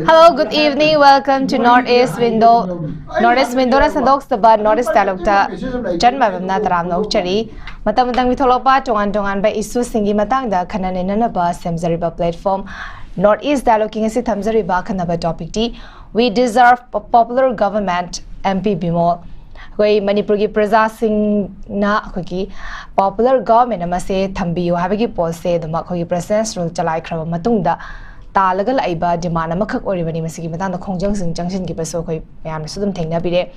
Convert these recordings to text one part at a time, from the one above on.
Hello, good evening. Welcome to Northeast Window. Northeast Window na sandok sa Northeast Talukta. Jan MAIBAM na taram na uchari. Matang mitolopa tongan ba isu singi matang da kananin na ba semzariba platform. Northeast Dialogue si thamzariba kanaba topic ti. We deserve a popular government. MP Bimol. Koi manipur ki praja sing na koi popular government na mase thambiyo habagi pose dama koi presence rule chalai khraba matungda. Talagal aiba demand amakak oribani masigi matang khongjang sing junction ki baso khoi mayam sudum thengna bire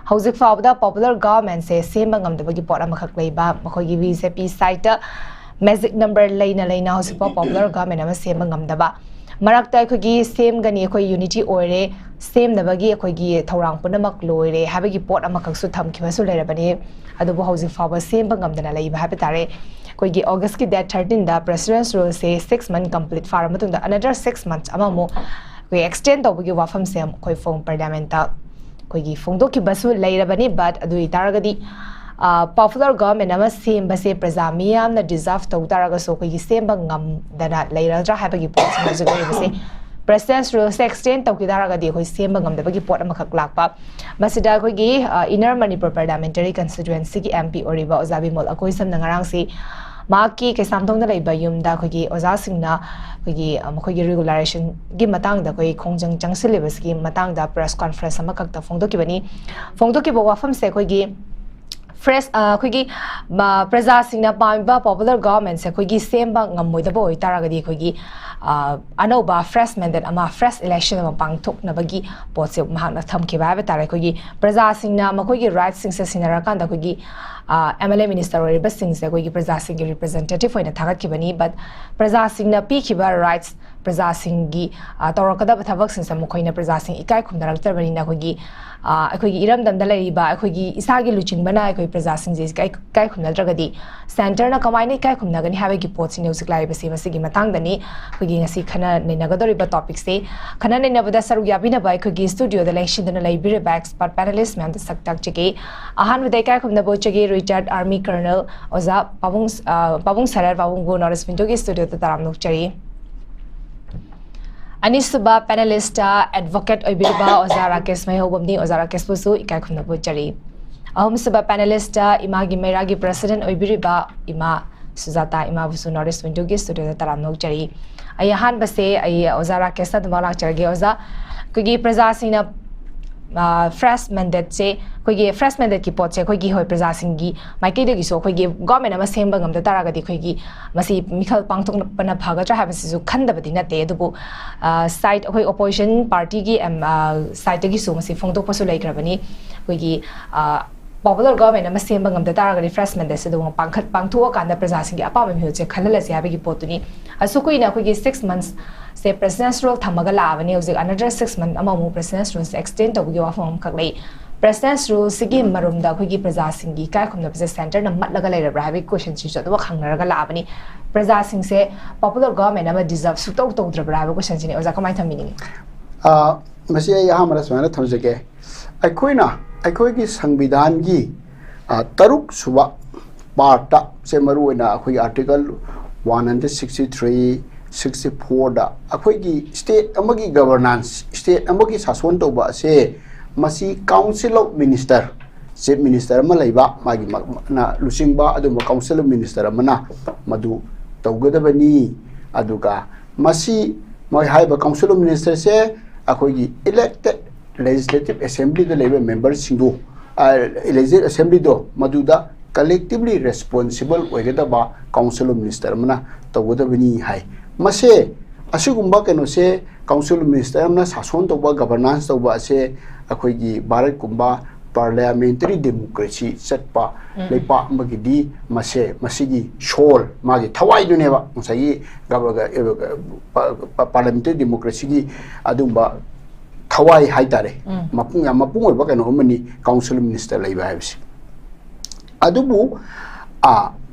hauzik fawda popular government se sema ngamdabagi pot amakak leiba makhoi gi VCP site magic number leina hauzik popular government ama sema ngamdaba marakta khoi gi same gani khoi unity oire same nabagi khoi gi thorang punamak loire habagi pot amakak su thamkhiba su lerabani adubu hauzik fawba sema ngamdana leiba habitare कोई August की date 13 दा president's rule से 6 month complete फार मतुंग दा another 6 months अमा मो कोई extend तो बगी वाफम से कोई फोंग parliament ता कोई फोंग दो की बसु लाइरा बनी but अदु इतारा गदी popular government अमा सेम बसे प्रजामियाम न deserve तो उतारा गसो कोई सेम बंगम दना लाइरा जा है बगी पोस्ट में जो बसे president's rule से extend तो की तारा गदी कोई सेम बंगम दबगी पोट अमा खक लाकपा मसिदा कोई inner manipur parliamentary constituency की MP ओरिबा ओजा बिमोल अकोई सम नंगरांग से माकी के सामथोंग दा लेबा युमदा खोगी ओजा सिंगना खोगी मखोगी रेगुलेशन गी मतंग दा कोई खोंजंग जंगसिलेबस की मतंग दा प्रेस कॉन्फ्रेंस अमा कक्ता फोंदो की बनी फोंदो की वाफम से खोगी फ्रेश खोगी प्रजा सिंगना पामिबा पॉपुलर गवर्नमेंट से खोगी सेमबा ngam ओइ तारागदी खोगी अनोबा फ्रेश मैंडेट अमा फ्रेश इलेक्शन अमा पांगथोकनबगी पोसे महाना थमखिबा हाबे तारे खोगी प्रजा सिंगना मखोगी राइट सिंग से सिनराकांदा खोगी MLA minister ओरिबा सिंग से खोगी प्रजा सिंग की रिप्रेजेंटेटिव होइना थागतखिबनी बट प्रजा सिंगना पीखिबा राइट्स प्रजा सिंग की तौरकदा थबक सिंग से मखोइना प्रजा सिंग इकाय खुमनरक्तरबनिना खोगी अखोगी इरमदमदा लैरिबा अखोगी इसागी लुचिंगबना अखोई प्रजा सिंग जे इकाय खुमनद्रगदी सेंटर ना कमाइने इकाय खुमनगनी हाबेगी पोचिंग न्यूज़ लाइबसे मसिगी मतांगदनी खोगी ngasi khana nenagadoriba topic se khana nenabada saru yabina bai khogi studio da lection na laibire ba expert panelist ma'am da saktak chege ahan vidai kai khumna bo chege retired army colonel oza pabung sarar pabung go norris window ki studio da taram nok chari anisuba panelist advocate oibirba oza rakesh MEIHOUBAM ni oza rakesh pusu ikai khumna bo chari ahum suba panelist IMAGI MEIRA ki president oibiriba ima SUJATA ima busu norris window ki studio da taram nok chari ayahan base ay ozara kesa dmala charge oza kogi praja singna fresh mandate se kogi fresh mandate ki pot se kogi hoi praja singi maike de gi so kogi government ama semba ngam da taraga di kogi masi mikhal pangthok pana bhaga tra ha basi su khanda badi na te dubu side koi opposition party ki side gi so masi phongdok pasu lai krabani kogi popular government ama semba ngam da taraga refreshment de se do pangkhat pangthuwa kanda praja singi apa me hoche khalala se habegi potuni asukui na kogi 6 months se president's role thamaga laabani hoje another 6 month ama mu president's role se extend to gi wafam khaklei president's role sigi marumda kogi praja singi kai khumna base center na matlaga leira habi question chi do khangnaraga laabani praja sing se popular government ama deserve su to dra habi question chi ne oja kamai thamini masi ai hamara swana thamjege aikoina अखोई संविधान की तरुक सुब part से मरुना अखोई article 163 64 दा अखोई state अमगी governance state अमगी शासन तौबा से मसी council of minister chief minister अमा लैबा मागी ना लुसिंगबा अदुम काउंसिल ऑफ मिनिस्टर अमना मदु तौगदबनी अदुगा मसी मै हाइबा काउंसिल ऑफ मिनिस्टर से अखोई elected legislative assembly the labor members singu legislative assembly do maduda collectively responsible oigada ba council of minister mana tawada bani hai mase asugumba keno se council of minister na sason to ba governance to ba se akhoi gi bharat kumba parliamentary democracy satpa lepa magidi mase masigi shol magi thawai du ne ba musai parliamentary democracy gi adumba थवाई हाई तारे मपुंग ओइबा कनो हमनी council minister लैबा हाइबसी अदुबु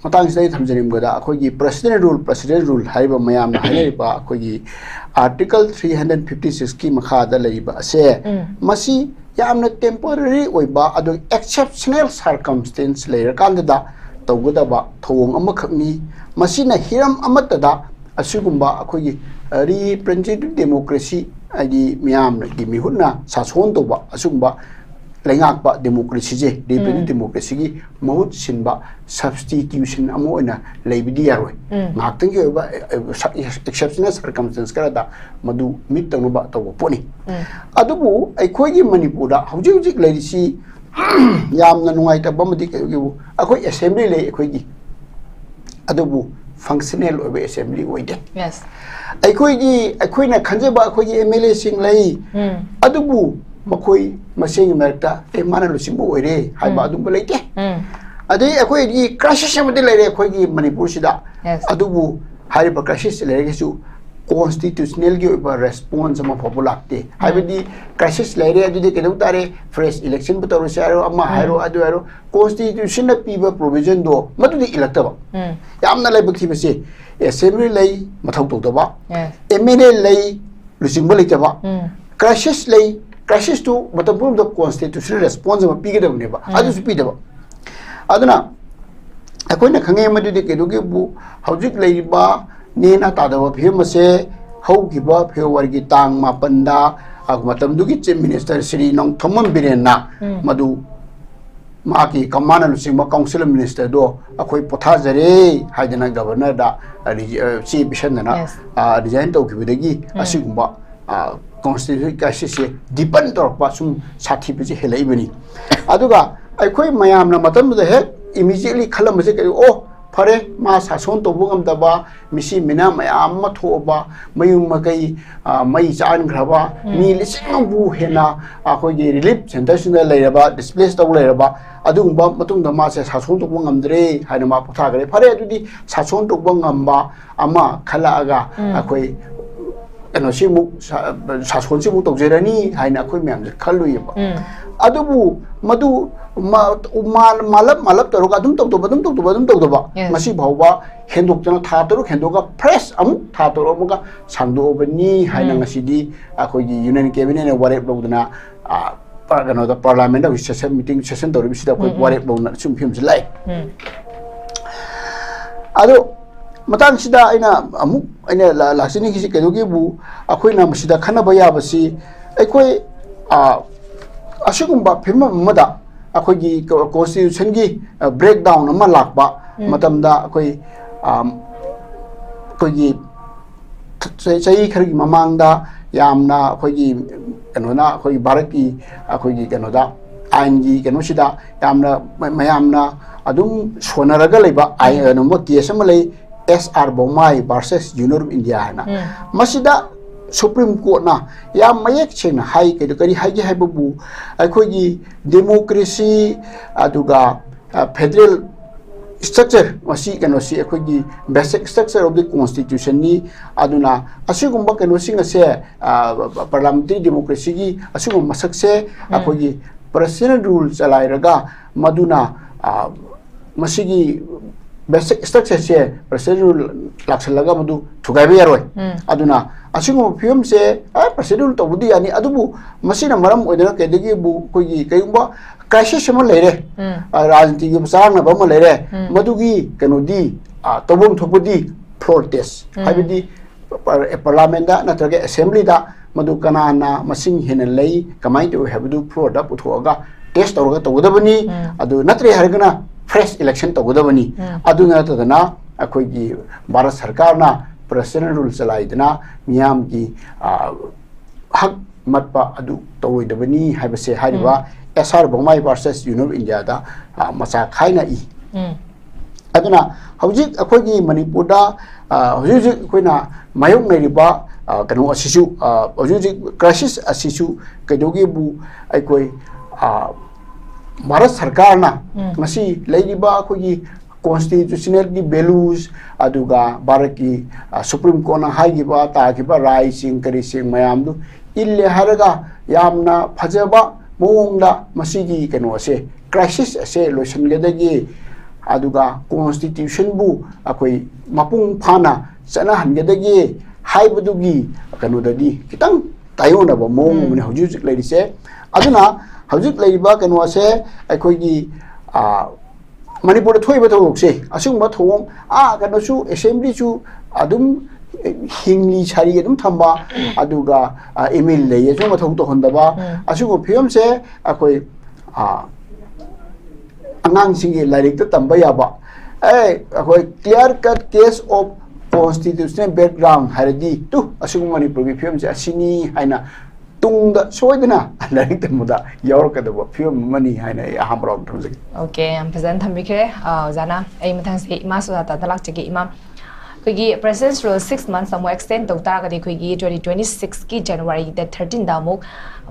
matang sida thamjarim goda akhoi president rule haiba mayam na haiba akhoi article 356 ki makha da leiba ase masi yamna temporary oiba adu exceptional circumstance layer kanda tawgoda ba thong amakhakni masina hiram amatada asugumba akhoi representative democracy agi miyam gi mihunna sason to ba asugumba lengak ba democracy je representative democracy gi mahut sinba substitution amoina leibidi yaroi ngaktang ge ba exceptional circumstance karada madu mit tanu ba taw poni adubu akhoi gi manipura hauji hauji leirisi yamna nungai ta bamdi ke gi akhoi assembly le akhoi gi adubu functional obe assembly oide yes akhoi na khanje ba akhoi gi MLA sing lei adubu makoi masing merta mana lu simbu oire hai ba dum leite adai akhoi gi crisis amade leire akhoi gi manipur sida adubu hari ba crisis leire su constitutional gi oba response ma populate hai bidi crisis leire adu de kedu tare fresh election bu toru saro amma hairo adu hairo constitution na piba provision do madu di electa ba yamna lai bakthi base assembly lai mathau to da ba MLA lai lu simbu leite ba crisis lai crisis to matam the constitutional response ma pigada ne ba adu su pida ba aduna akoina khange madu de kedu ge bu hojik lei ba nena ta da ba phema se hau gi ba phewar gi tang ma panda ag matam du gi chief minister Sri Nong Thomam Biren na madu ma ki kamana lu sing ma council minister do akoi potha jare haidana governor da chief mission na resign to gi bidagi asigumba constitution crisis depend or pasum sathi piji helai bani aduga akhoi mayam na matam da he immediately khalam se kari oh phare ma sason to bungam da ba misi mina mayam ma tho ba mayum makai mai chan graba mi lising bu hena akhoi gi relief center sina leiraba displace to leiraba adugumba matung da ma se sason to bungam dre haina ma potha gare phare adudi sason to bungam ba ama khala aga akhoi ano simu sason simu to jerani haina akhoi myam khalui ba adubu madu malap taruka dum to ba masi bhawa hendok jana tha taru hendoka fresh am tha taru muga sangdo bani haina ngasidi akhoi gi union cabinet ne ware blogdana pargano da parliament of session meeting session taru bisida akhoi ware blogna sum phim jlai ado matang sida aina laksini kisi kedogi bu akhoi na masida khana baya basi akhoi asigumba phima mada akhoi gi constitution gi breakdown ama lakba matamda akhoi gi chai khari mamangda yamna akhoi gi kanona akhoi bharat ki akhoi gi kanoda ain gi kanosida yamna mayamna adum sonaraga leiba ai no mo case ma lei SR Bomai versus Union of India na masida Supreme Court na ya mayek chena hai ke kari hai gi hai bu akhoi gi democracy aduga federal structure masi kano si akhoi gi basic structure of the constitution ni aduna asigumba kano singa se parliamentary democracy gi asigum masak se akhoi gi president rule chalai raga maduna masigi basic structure se president laksalaga madu thugai yaroi aduna asigu film se president to budi ani adubu masina maram oidana kedegi bu kogi kayumba crisis ma leire rajniti gi sarang na bam leire madugi kanodi tobum thopudi protest habidi parliament da natrage assembly da madu kanana masing henalei kamai to habdu product uthoga test tawga tawdabani adu natre hargana fresh election tawdabani adu na tadana akhoi gi bharat sarkar na president rule chalaidana miyam gi hak matpa adu tawoidabani haibase hariba SR Bomai versus Union of India da macha khaina i aduna hojik akhoi gi manipur da hojik koina mayok neriba kanu asisu hojik crisis asisu kedogi bu aikoi Bharat Sarkar na masi leiriba akhoi gi constitutional ki values aduga Bharat ki Supreme Court na haigiba tagiba rai sing kari sing mayam du ille haraga yamna phajaba mongda masigi kanu ase crisis ase lotion gedagi aduga constitution bu akoi mapung phana chana hangedagi haibudugi kanodadi kitang tayona ba mong mune hujik lady se aduna hujik lady ba kanwa se akoi gi manipur thoi ba thok se asung ba thong kano su assembly chu adum hingli chari adum thamba aduga email le ye ma thok to hondaba asung phiam se akoi angang singi lairik ta tamba yaba akoi clear cut case of constitutional background haradi tu asung manipur gi phiam se asini haina tungda soidna lairik ta muda yaur ka da phiam mani haina hamrok thumjik okay am present thambikre jana ai mathang se ima sujata dalak chigi imam koigi presence rule 6 months amo extend to ta gadi koigi 2026 ki January the 13 da mo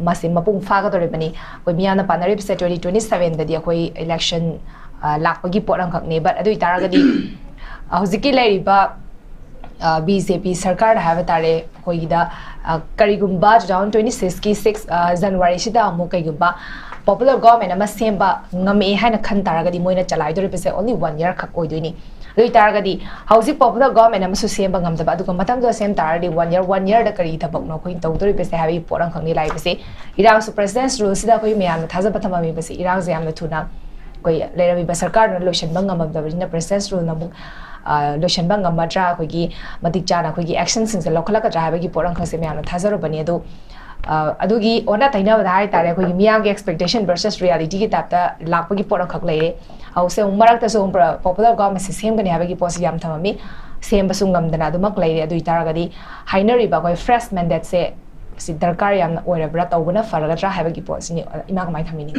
masi mapung fa ga dore bani koi miana panari se 2027 da dia koi election lakpagi porang khak ne but adu itara gadi hojiki lai ba BJP sarkar have tare koi da karigumba 2026 ki 6 January sida amo kaigumba popular government ama semba ngame haina khan taragadi moina chalai dore pese only 1 year khak oiduni adu taragadi hausi popular government ama su semba ngamdaba adu matam do sem taradi 1 year da kari thabak no koi taw dore pese habi porang khangni lai pese irang su president rule sida koi meyan thaja pathama mi pese irang se amna thuna koi lerami ba sarkar no lotion bang ngamdaba na president rule na mu lotion bang ngamadra koi gi matik chana koi gi action sing se lokhala ka driver gi porang khase meyan thaja ro bani adu adugi ona taina badai tare koi miyang expectation versus reality ki tapta lakpagi porang khak leire hause umarak ta so popular government system gani habagi posi yam thamami sem basung ngamdana adumak leire adu itaragadi hainari ba koi fresh mandate se si darkar yam oira bra tawbuna faraga tra habagi posi ni ima kamai thamini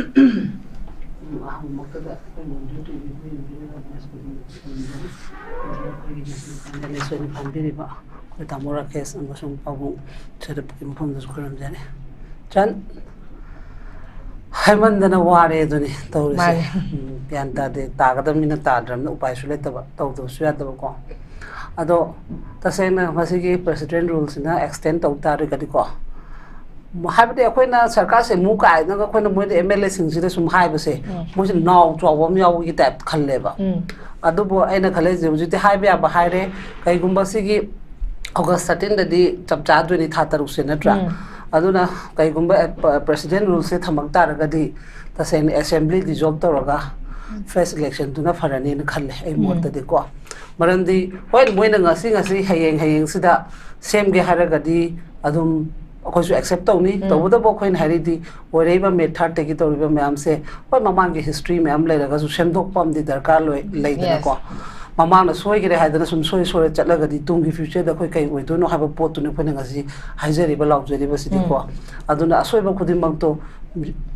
Tamora case and was on Pabung to the from the school. Jan Haman than a ware duni, told Pianta de Tagadamina Tadram, no isolate about the sweat of go. Ado the same Masigi president rules in the extent of Tarikatico. Habit Aquina Sarcas and Muka, never when the MLS in some high say, was now to a woman with that Kaleva. Adobo and a Kalez was the high behind Kaigumbasigi. August 13 the chapcha duni thataru senatra aduna kaigumba president rule se thamak taragadi ta sen assembly dissolve toraga first election tuna farani na khalle ai morta de ko marandi hoi moina ngasi hayeng sida sem ge haragadi adum akosu accept tawni tawda bo khoin haridi oreba method te gi toriba myam se hoi mamang ge history myam leiraga su semdok pam di darkar loi leidana ko Mamma soy get had some soy chatagadi tungi future the quick we do not have a pot to Nepanazi, Hazeri Balau University. Aduna Soiba Kudimbanto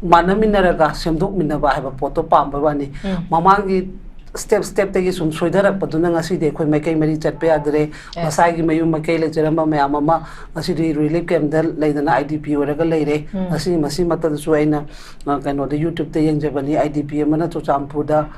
Manaminaraga, Semduk Minaba have a poto palm bavani. Mamangi step take some soidara, but Dunangasi they could make a many chat peadre, Masagi Mayuma Kale, Jerema Mama, Asidi relief came there late an IDP or a lady, Asi Masimata the Suena, kind of the YouTube the young Japanese IDP, Manato Champuda.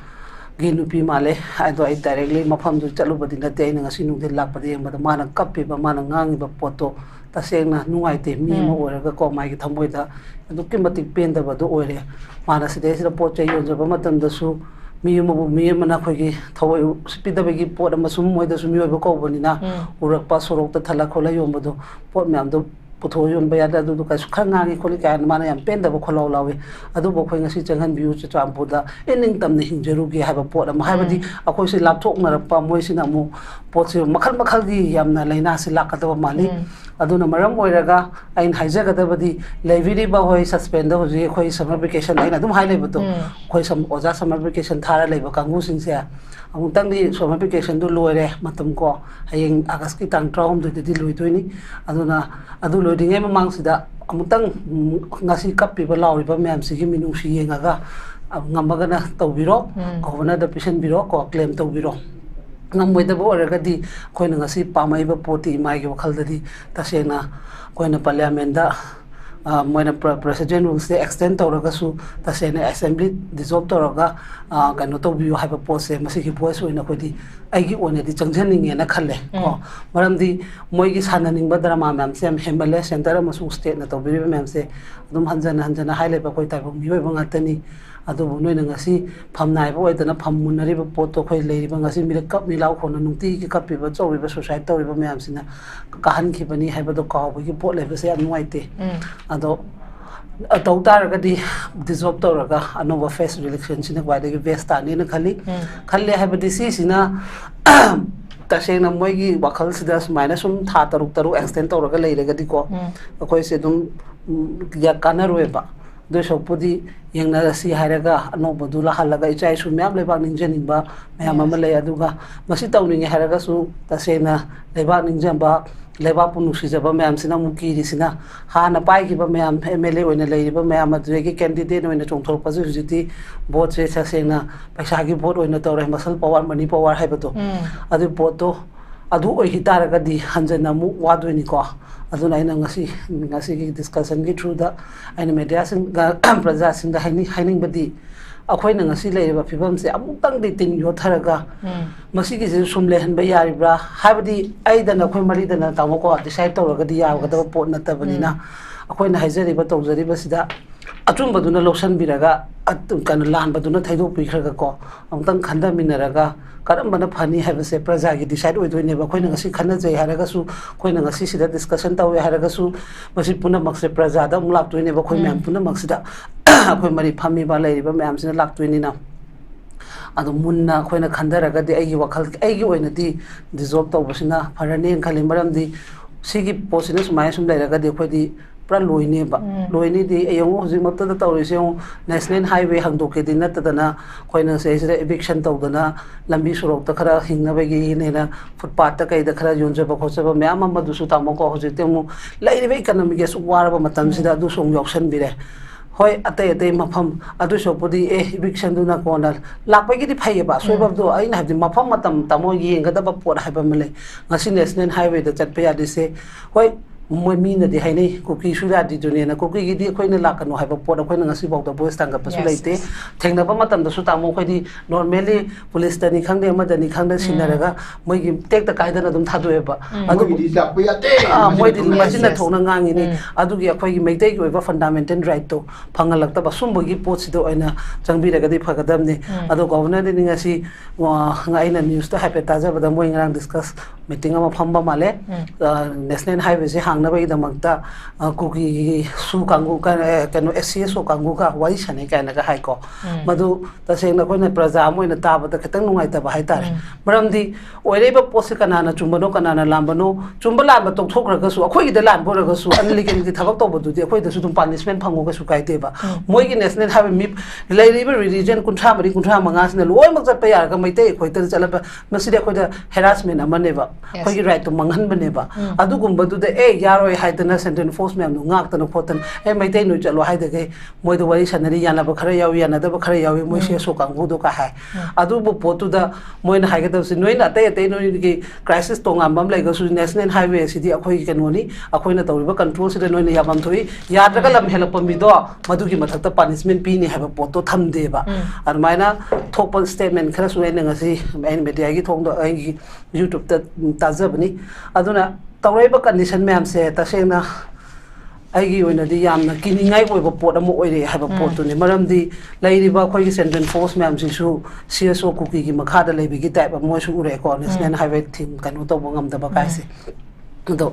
Ginupi male, I do it directly. Mapam to Chalubadi na day and a sinu de lapadi, but the man a copy, but man and gang the poto, the same no idea, me or a call my tamoida, and looking at the pain the Badu area. Mana says the portrait of Bamatan the Su, me Manakogi, Toy, speed the big port and Masum with the Sumu of Cobonina, or a pass or the Talacola Yombo, Port Mando. Putoyon bayada do ka sukhangi kholi ka mana yam pen da kholo lawi adu bo khoinga si changan view cha champuda ening tam ne hinjeru gi haba pot am habadi akoi si lapthok na pa moi sina mu pot si makhal gi yamna laina si lakata mali aduna maram oiraga ain haijaga da badi library ba hoi suspend da hoji khoi summer vacation aina dum hai leba to khoi sam oja summer vacation thara leba kangu sing se amung tang di summer vacation du loire matam ko hayeng august ki tang traum du di loi toini aduna adu loading em mang sida amutang ngasi kapi ba lawi ba mem sigi minung si yengaga ngamaga na tawbiro ko na da patient biro ko claim tawbiro ngamoi da bo raga di koina ngasi pamai ba poti mai ge wakhal da di tasena koina parliament da moina president rules de extend toraga su tasena assembly dissolve toraga kano tawbiyo haiba pose masigi voice oina kodi aigi one di changjaning na khalle ko maramdi moigi sananing ba drama mam sem hemale center masu state na tawbiyo mam se dum hanjana haile ba koi ta mi ba ngatani ꯑꯗꯨꯕꯨ ꯅꯣꯏꯅ ꯉꯁꯤ ꯐꯝ ꯅꯥꯏꯕ ꯑꯣꯏꯗꯅ ꯐꯝ ꯃꯨꯟꯅꯔꯤꯕ ꯄꯣꯠꯇꯣ ꯑꯩꯈꯣꯏ ꯂꯩꯔꯤꯕ ꯉꯁꯤ ꯃꯤꯔꯛ ꯀꯞ ꯃꯤꯂꯥꯎ ꯈꯣꯟꯅ ꯅꯨꯡꯇꯤꯒꯤ ꯀꯞꯄꯤꯕ ꯆꯧꯔꯤꯕ ꯁꯨꯁꯥꯏꯠ ꯇꯧꯔꯤꯕ ꯃꯌꯥꯝꯁꯤꯅ ꯀꯥꯍꯟꯈꯤꯕꯅꯤ ꯍꯥꯏꯕꯗꯣ ꯀꯥꯎꯕꯒꯤ ꯄꯣꯠ ꯂꯩꯕꯁꯦ ꯌꯥꯝ ꯅꯨꯡꯉꯥꯏꯇꯦ ꯑꯗꯣ ꯇꯧ ꯇꯥꯔꯒꯗꯤ ꯗꯤꯖꯣꯜꯕ ꯇꯧꯔꯒ ꯑꯅꯧꯕ ꯐꯦꯁ ꯔꯤꯂꯦꯛꯁꯟꯁꯤꯅ ꯈ꯭ꯋꯥꯏꯗꯒꯤ ꯕꯦꯁ ꯇꯥꯅꯤꯅ ꯈꯜꯂꯦ ꯍꯥꯏꯕꯗꯤ ꯁꯤꯁꯤꯅ तसेंगना मोइगी वखलसिदा सुमाइना सुम था तरुक तरुक एक्सटेंड तौरगा लेरगदीको अखोइसे दुम या कानरोएबा दो सोपुदी यंगना रसी हायरगा अनोबदु लाहलगा इचाइ सु म्याम लेबा निंजनिंबा म्याम अमा ले अदुगा मसि तौनिंगे हायरगा सु तसेंगना लेबा निंजंबा लेबा पुनुसिजबा म्याम सिना मुकीरिसिना हाना पाइगिबा म्याम एमएलए ओइना लेरिबा म्याम अदुगे कैंडिडेट ओइना चोंथोरपजु हुजिति वोट से तसेंगना पैसागी वोट ओइना तौरे मसल पावर मनी पावर हाइबतो अदु वोटो अदु ओइहि तारगदी हंजना मु वादोइनिको अदुना आइना ngasi की डिस्कशन की थ्रू दा आइना मीडिया सिंग प्रजा सिंग दा हाइनिंग बदी अखोइना ngasi लेरिबा फिबम से अमुतंग दि तिन योथरगा मसी की सुम लेहनबा यारिब्रा हाबदी आइदना अखोइ मरिदना तामोको डिसाइड तौरगदी यागदब पोट नतबनिना अखोइना हाइजरिबा तौजरिबा सिदा अचुंबदुना लोशन बिरगा कन लानबदुना थैदो पिखरगा को अमुतंग खंदा मिनरगा करमबना फनी हैबसे प्रजा की डिसाइड ओइदोइनेबा अखोइना ngasi खनजै हारगासु अखोइना ngasi सिदा डिस्कशन तौवे हारगासु मसी पुनमक्से प्रजादा मुलाक्तोइनेबा अखोइ म्याम पुनमक्सिदा अखोइ मरि फमीबा लेरिबा म्यामसिना लाक्तोइनिना अदु मुन्ना अखोइना खंदरगदि आइगी वखल आइगी ओइनदि डिजॉल्व तौबसिना फरने खलि मरमदि सिगी पोसिना सुमाय सुम लेरगदि अखोइदि पूरा लोइनेबा लोइनेदि अयंग हजिक मक्तदा तौरिसे नेशनल हाईवे हंगदोकेदि नतदना अखोइना सेसिदा एविक्शन तौदना लंबी सुरोक्ता खरा हिंगनबगी नेना फुटपाथ कईदा खरा योंजबा खोचबा म्याम अमदुसु तामोको हजिकते मु लैरिबा इकोनॉमिक गेसु वारबा मतमसिदा अदु सोंग यौसन बिरे होय अतै अतै मफम अदु सोपुदी एविक्शन दुना कोना लाकबगी फैबा सोबबदो आइना हबदि मफम मतम तमो येंगदबा पोट हाइबा मले ngasi नेशनल हाईवे दा चटपा यादिसे होय मोय मीनदि हाइनै कुकी सुजादि दुनेना कुकी गिदि अखोइना लाकनो हाइबा पोट अखोइना ngasi बौदा बोइस तांगा पसु लेते थेंगनबा मतम दसु तामो खैदि नॉर्मली पुलिस तनि खंगदे मदनि खंगदे सिनरगा मोयगी टेक्ता कायदना दुम थादोएबा अदु गिदि लाकबा याते मोयदि मसिना थोना गांगिनि अदुगी अखोइगी मैतै की ओइबा फंडामेंटल राइट तो फंगलक्तबा सुंबगी पोटसिदो ओइना चंगबिरगदि फगदमने अदु गवर्नर नि ngasi ngaina न्यूज तो हाइपे ताजबदा मोय ngrang डिस्कस मीटिंग अमा फंबा माले नेशनल हाईवे से हांगनबगीदमक्ता कुकी सु कांगु कनो एससीएसओ कांगु का वाई सने कायनगा हाइको मदु तसेंगना कोइना प्रजा मोइना ताबदा खतंग नुंगाइतबा हाइतारे मरमदि ओइरेबा पोसे कनाना चुंबनो कनाना लांबनो चुंबा लांबा तोखरगसु अखोइगिदा लांबोरगसु अनलीगल थबक तौबदुदि अखोइदसु दुम पनिशमेंट फंगोगसु काइदेबा मोइगी नेशनल हाईवे मिप लेरिबा रिलीजन 53 55 सिना लोइमक चटपा यारगा मैतै अखोइतर चलबा मसिदे अखोइदा हेरासमेंट अमनेबा अखोइगी राइट तो मंगहनबनेबा अदुगुंबदुदे यारोय हाइदना सेंट्रल फोर्स मैम गाक्तन खोतन ए मैतै नु चलो हाइदगे मोइद वरी सनरी यानबा खरा यावी यानदबा खरा यावी मोइसे सो कांगुदो का हाय अदुबु पोतुदा मोइना हाइगदबसि नोइना अतै अतै नोइगी क्राइसिस तोंगामबम लेगसु नेशनल हाईवे सिदि अखोइ केनोनी अखोइना तौरिबा कंट्रोल सिदा नोइना याबम थोइ याद्रगा लम हेलप मिदो मदुगी मथक्ता पनिशमेंट पीनी हाइबा पोतो थमदेबा अरमाइना थोपल स्टेटमेंट खरा सुएना ngasi एन मीडिया की थोंदो आइगी यूट्यूब ता ताजबनी अदुना तौरेबा कंडीशन मैम से तसेंगना आइगी ओइनदि यामना किनिंगाइ ओइबा पोट अमो ओइरे हाइबा पोटुनि मरमदि लैरिबा खोइगी सेंट्रल फोर्स मैम सिसु सीएसओ कुकी की मखादा लेबिगी टाइप मोइसु उरेको नेशनल हाईवे थीम कनो तोबो ngамदबा काइसे तो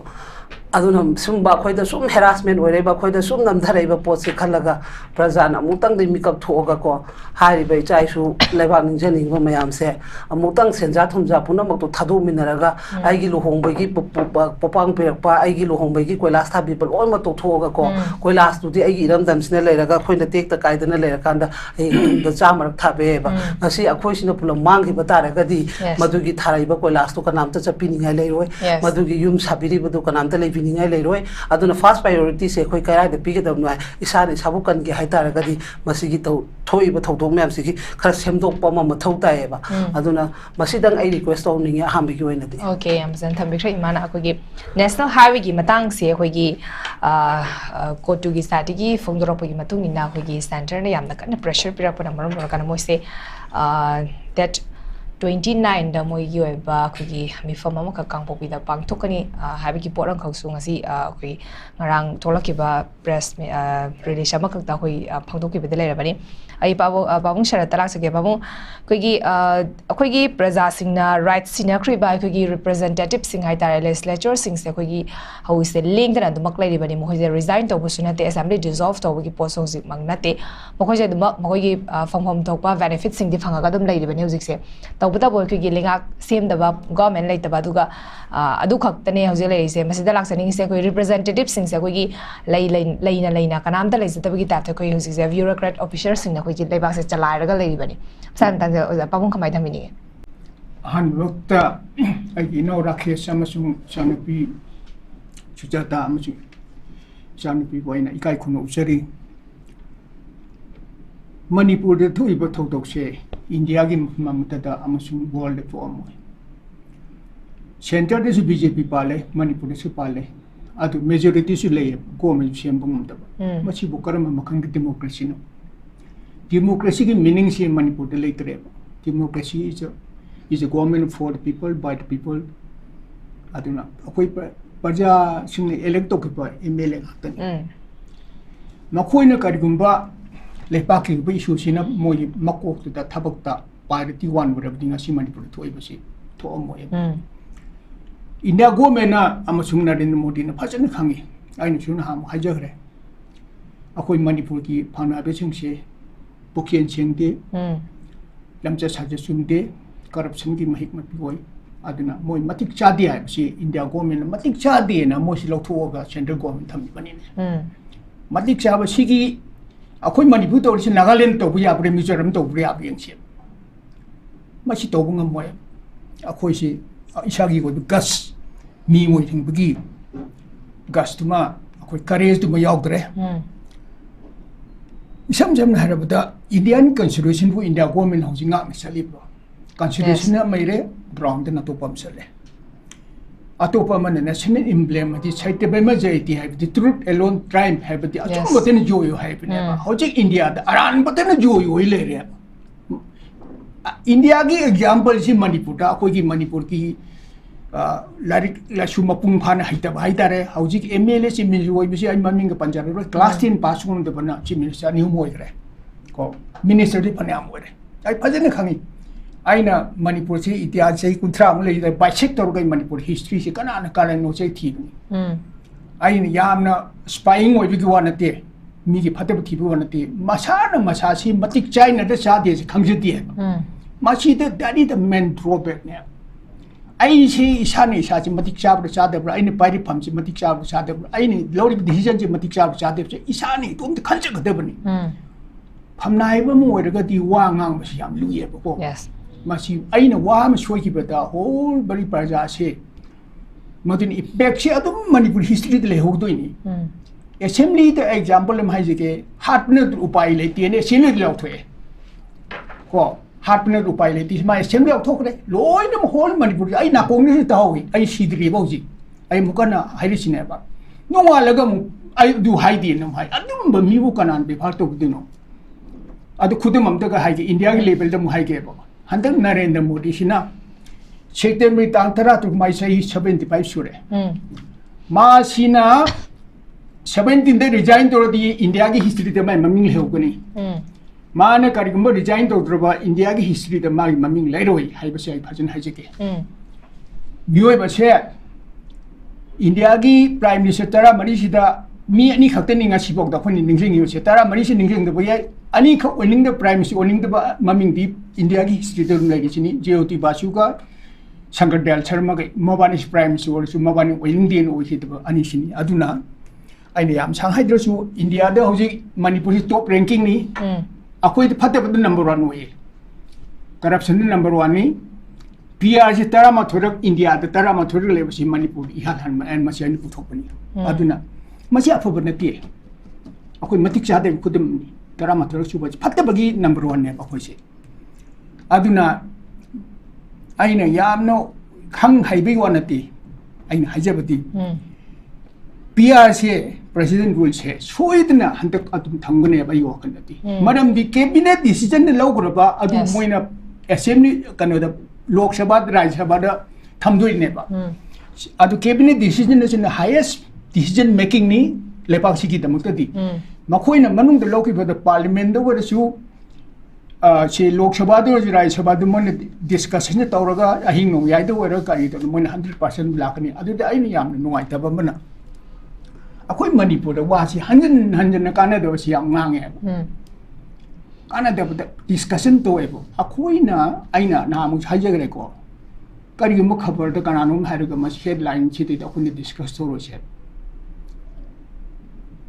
अदुना सुमबा खोइदा सुम हेरासमेंट ओइरेबा खोइदा सुम नमधरेबा पोटसे खलगा प्रजाना अमुतंग दि मिकअप थोगा को हारिबा इचाइसु लेबा निंजनिंगबा मयामसे अमुतंग सेंजा थुमजा पुनमक तो थादो मिनरगा आइगी लोहोंबगी पपांग पेरपा आइगी लोहोंबगी कोइलास थाबिबल ओइमा तो थोगा को कोइलास तुदि आइगी इरमदमसिना लेरगा खोइना टेक्ता काइदना लेरकांदा द चामरक थाबेबा ngasi अखोइसिना पुलम मांगिबा तारगदि मदुगी थाराइबा कोइलास तो कनामता चपिनिंगाइ लेरोय मदुगी युम साबिरिबदो कनामता लेबिनिंगाइ लेरोय अदुना फर्स्ट प्रायोरिटी से खोइ कराइदा पिगदमनो इसानि साबुकन के हाइतारगदि मसिगी तो थोइबा थौदोक म्यामसिगी खरा सेमदोकपा मा मथौ तायेबा अदुना मसिदंग आई रिक्वेस्ट तौनिंगे हामबिगी ओइनदि ओके यमजन थंबिख्रे इमाना अखोगी नेशनल हाईवे की मतंग से अखोगी कोटुगी साटिगी फोंदोरपगी मतुंगिना अखोगी सेंटर ने यामना कन प्रेशर पिरपना मरम रकन मोइसे that 29 da moi gi oi ba khugi mi fam ma ka kang popi da pang thokani habi ki porang khausu ngasi khui ngarang tholaki ba press release ma ka ta khui phangdoki be le rabani ai babung SARAT talak se ge babung khui gi praja singna right sina khri ba khui gi representative sing hai tare legislature sing se khui gi hau se link da dumak lai bani mo je resign to busuna te assembly dissolve to gi posong zik magnate mo khoi je dumak mo gi phangphom thokpa benefit sing di phanga ga dum lai bani hojik se tawbata boy khui gi linga sem da ba government lai ta ba duga adu khak tane hojik lai se masida lak saning se khui representative sing se khui gi lai na kanam ta lai se ta gi ta khui hojik se bureaucrat officer sing na khui gi lai ba se chalai ra ga lai bani san tan se pabung khamai thamini han wakta ai no RAKESH amasung SANUPI SUJATA amasung SANUPI boina ikai khunu usari manipur de thui ba thok se india gi mamata da amasung world form center de BJP pale manipur de pale adu majority su le government sem bangum da machi bu karama makhang democracy no democracy ki meaning se manipur de leitre democracy is a government for the people by the people aduna akoi praja sing elect to ki MLA ngatan nakhoi na karigumba lepaki bi issue sina moi makok da thabak ta priority 1 whatever dinga si manipur thoi basi to moi india government na amasung Narendra Modi na phajana khangi ainu chuna ham hajagre akoi manipur ki phana be singse bokien chengde lamcha saje sumde corruption ki mahik mat boi aduna moi matik chadi ai si india government matik chadi na mo si lothoga central government tham bani ne matik chaba sigi akoi manipur to si Nagaland to buya pre Mizoram to buya biang si masi to bungam moi akoi si isagi go gas mi moi thing bagi gas tuma akoi courage tuma yaugre isam jam na harabada Indian constitution bu India government housing nga misali bro constitution na maire ground na to pam sale atopa man national emblem di chaite be majority have the truth alone triumph have the atom boten joyo have ne hojik India da aran boten joyo ile re India ki example si Manipur da koi ki Manipur ki larik la suma pung phan haita haitare hojik MLA si miloi bisi ai maming ka panjab ro class 10 pass gun de bana chief minister new moi re ko minister di phane am re ai phajane khangi aina manipur se itihas se kunthra am le by sector ga manipur history se kana na kala no se thi aina yamna spying oi bi wana te mi gi phate thi bi wana te masa si matik china da sa de se khangje ti ma si de that is the main drawback ne ai se isani sa ji matik cha bra cha de bra aina pai ri pham ji matik cha bra cha de bra aina lori decision ji matik cha bra cha de se isani tum de khanje ga de bani pham nai ba mo oi ga di wa ngang ba si yam lu ye ba ko yes masi aina wa ma shoi ki bata whole bari praja se madin impact se adum manipur history de le ho do ni assembly the example em haije ke hatne upai le ti ne sile le thwe ko hatne upai le ti ma assembly of thok re loi na whole manipur ai na ko ni ta hoyi ai sidri bo ji ai mukana hairi sine ba no wa laga mu ai du hai di nam hai adum ba mi bu kanan be phar to du no adu khudum am ta ga hai ke india ke level da mu hai ke ba handak Narendra Modi sina September tang tara tu mai sai 75 sure ma sina 17 de resign to di India ki history de mai maming le hokani ma na kari gumba resign to droba India ki history de mai maming lai roi hai ba sai phajan hai jeke bioi ba se India ki prime minister tara mari sida mi ani khakte ni nga sibok da khoni ningjing yu se tara mari se ningjing de boya ani khak oning de prime minister oning de maming di India ki history de lai gi ni JOT Basu ka Shankar Dayal Sharma ga mobani prime minister or su mobani oning din o hi de ani sini aduna ai ne yam sang hai dro su India de hoji Manipur top ranking ni akoi de phate bad number 1 oi corruption number 1 ni PR ji tara ma thorak India de tara ma thorak le si Manipur i hal han and ma sian pu thok pani aduna masi afoba nati akoi matik cha de kudum tara ma thorak su ba phate bagi number 1 ne akoi se aduna aina yamno khang haibi wanati aina hajabati PR se president rule se soidna hantak atum thangane ba yo kanati maram di cabinet decision ne lograba adu moina assembly kanoda Lok Sabha Rajya Sabha da thamdoi neba adu cabinet decision is in the highest decision making ni lepak sigi damakta di makoi na manung da loki ba da parliament da wara su che Lok Sabha da Rajya Sabha da mon discussion ta tawraga ahing no yai da wara kari da mon 100% lakani adu da ai ni yam nuai ta ba mana akoi manipur da wa si hanjan na kana da si yang ngang kana da discussion to ebo akoi na aina na mu hajagre ko kari mu khabar da kana no har ga mas headline chi da kun discuss to ro che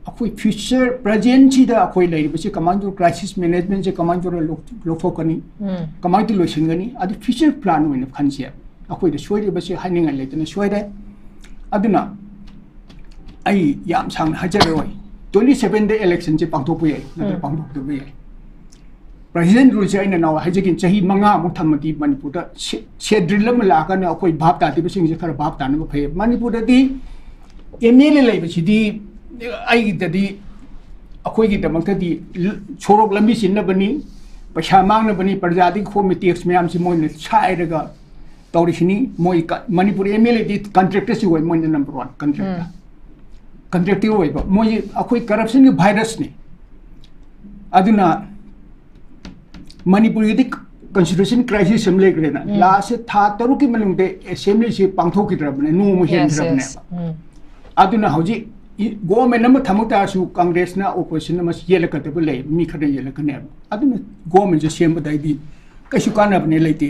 akoi future present chi da akoi lai bi command crisis management che command lo fokani command lo singani adu future plan win khan che akoi da shoi ba che haning ai le shoi da aduna ai yam sang hajagre wai 27 day election che pangthok pu ye na pangthok tu ye President Rule say na nawa hajagin chahi manga mu thamati Manipur da shedrilam la ka na koi bhap ta ti bising je khar bhap ta na phe Manipur da di MLA lai bi di ai da di akoi gi damak ta di chorok lambi sin na bani paisa mang na bani parja di kho mi tax myam si moi na chai da ga tawri sini moi Manipur MLA di contractor si wai moi number 1 contractor contractor wai ba moi akoi corruption gi virus ni aduna Manipur di constitution crisis assembly grena last tha taru ki manung de assembly se pangthok ki drabne no mo hen drabne aduna hoji government nam thamuta su congress na opposition na yela ka de le mi khade yela ka ne aduna government je sem badai di kasu kana bne leite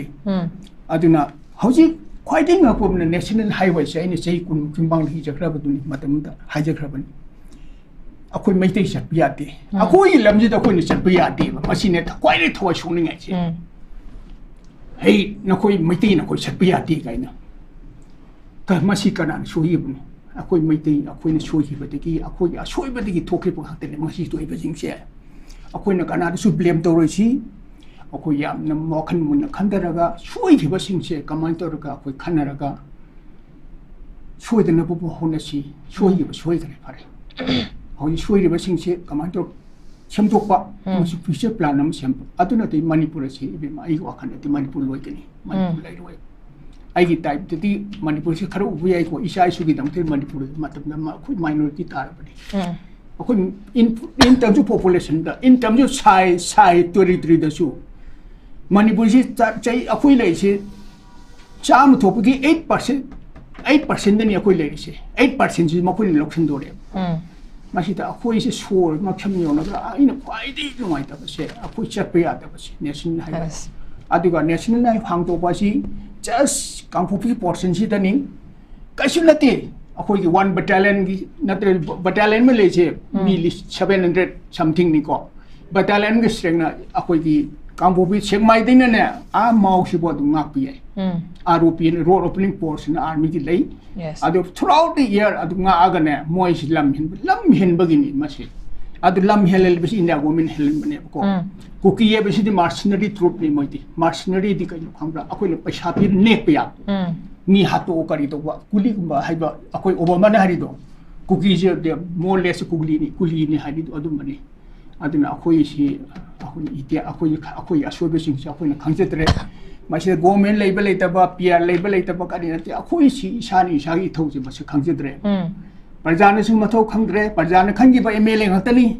aduna hoji khwaiding a ko national highway se ni sei kun kimbang hi jakra baduni matam da hajakra bani akoi maitei chat piate akoi lamji da koi ni chat piate ba masine ta kwai le thwa shung ni ngai che hei na koi maitei na koi chat piate kai na ka masi kana shui bu akoi maitei akoi ni shui ba de ki akoi a shui ba de ki thoke pa hate le masi to ba jing che akoi na kana su blame to roi si akoi yam na mo khan mun na khan da ga shui ki ba sing che kamai to ga akoi khan na ga shui de na bu bu ho na si shui ba shui ka le pare How you show the basing shape, command to Shamtopa, future plan of Sham, Aduna, Manipur, say, I walk under the Manipur awakening, Manipur light away. I get type to the Manipur, we are Isha should get until Manipur, Matam, minority Tarabani. In terms of population, in terms of size, 23 the shoe. Manipur is Aquila, Cham Topiki 8% than Aquila, 8% is Makun Luxembourg. Masita akoi se swor makham yo na ina kwai di lumai ta ba se akoi chat pa ya ta ba se national highway aduga national highway hang to ba si just kangphupi portion si ta ning kasu late akoi gi 1 battalion gi natre battalion me le che mi 700 something ni ko battalion gi strength na akoi gi kangphupi chengmai din na ne a mau si bo du ngak pi ai ROP road opening portion army gi lei adu throughout the year adu nga agane moi si lam hin bagini masi adu lam helel bisi india government helen bane ko kuki ye bisi di mercenary troop ni moiti mercenary di kai khambra akoi le paisa pi nek pe ya ni hato kari to ba kuli ba haiba akoi obama na hari do kuki je de more less kuli ni hari do adu mani aduna akoi si akoi ite akoi asobe sing si akoi na khangje tre Masih government label itu apa, PR label itu apa kali nanti aku isi sani sari tahu je masih khangjedre. Perjalanan semua tahu khangjedre, perjalanan khangji ba MLA ngata ni.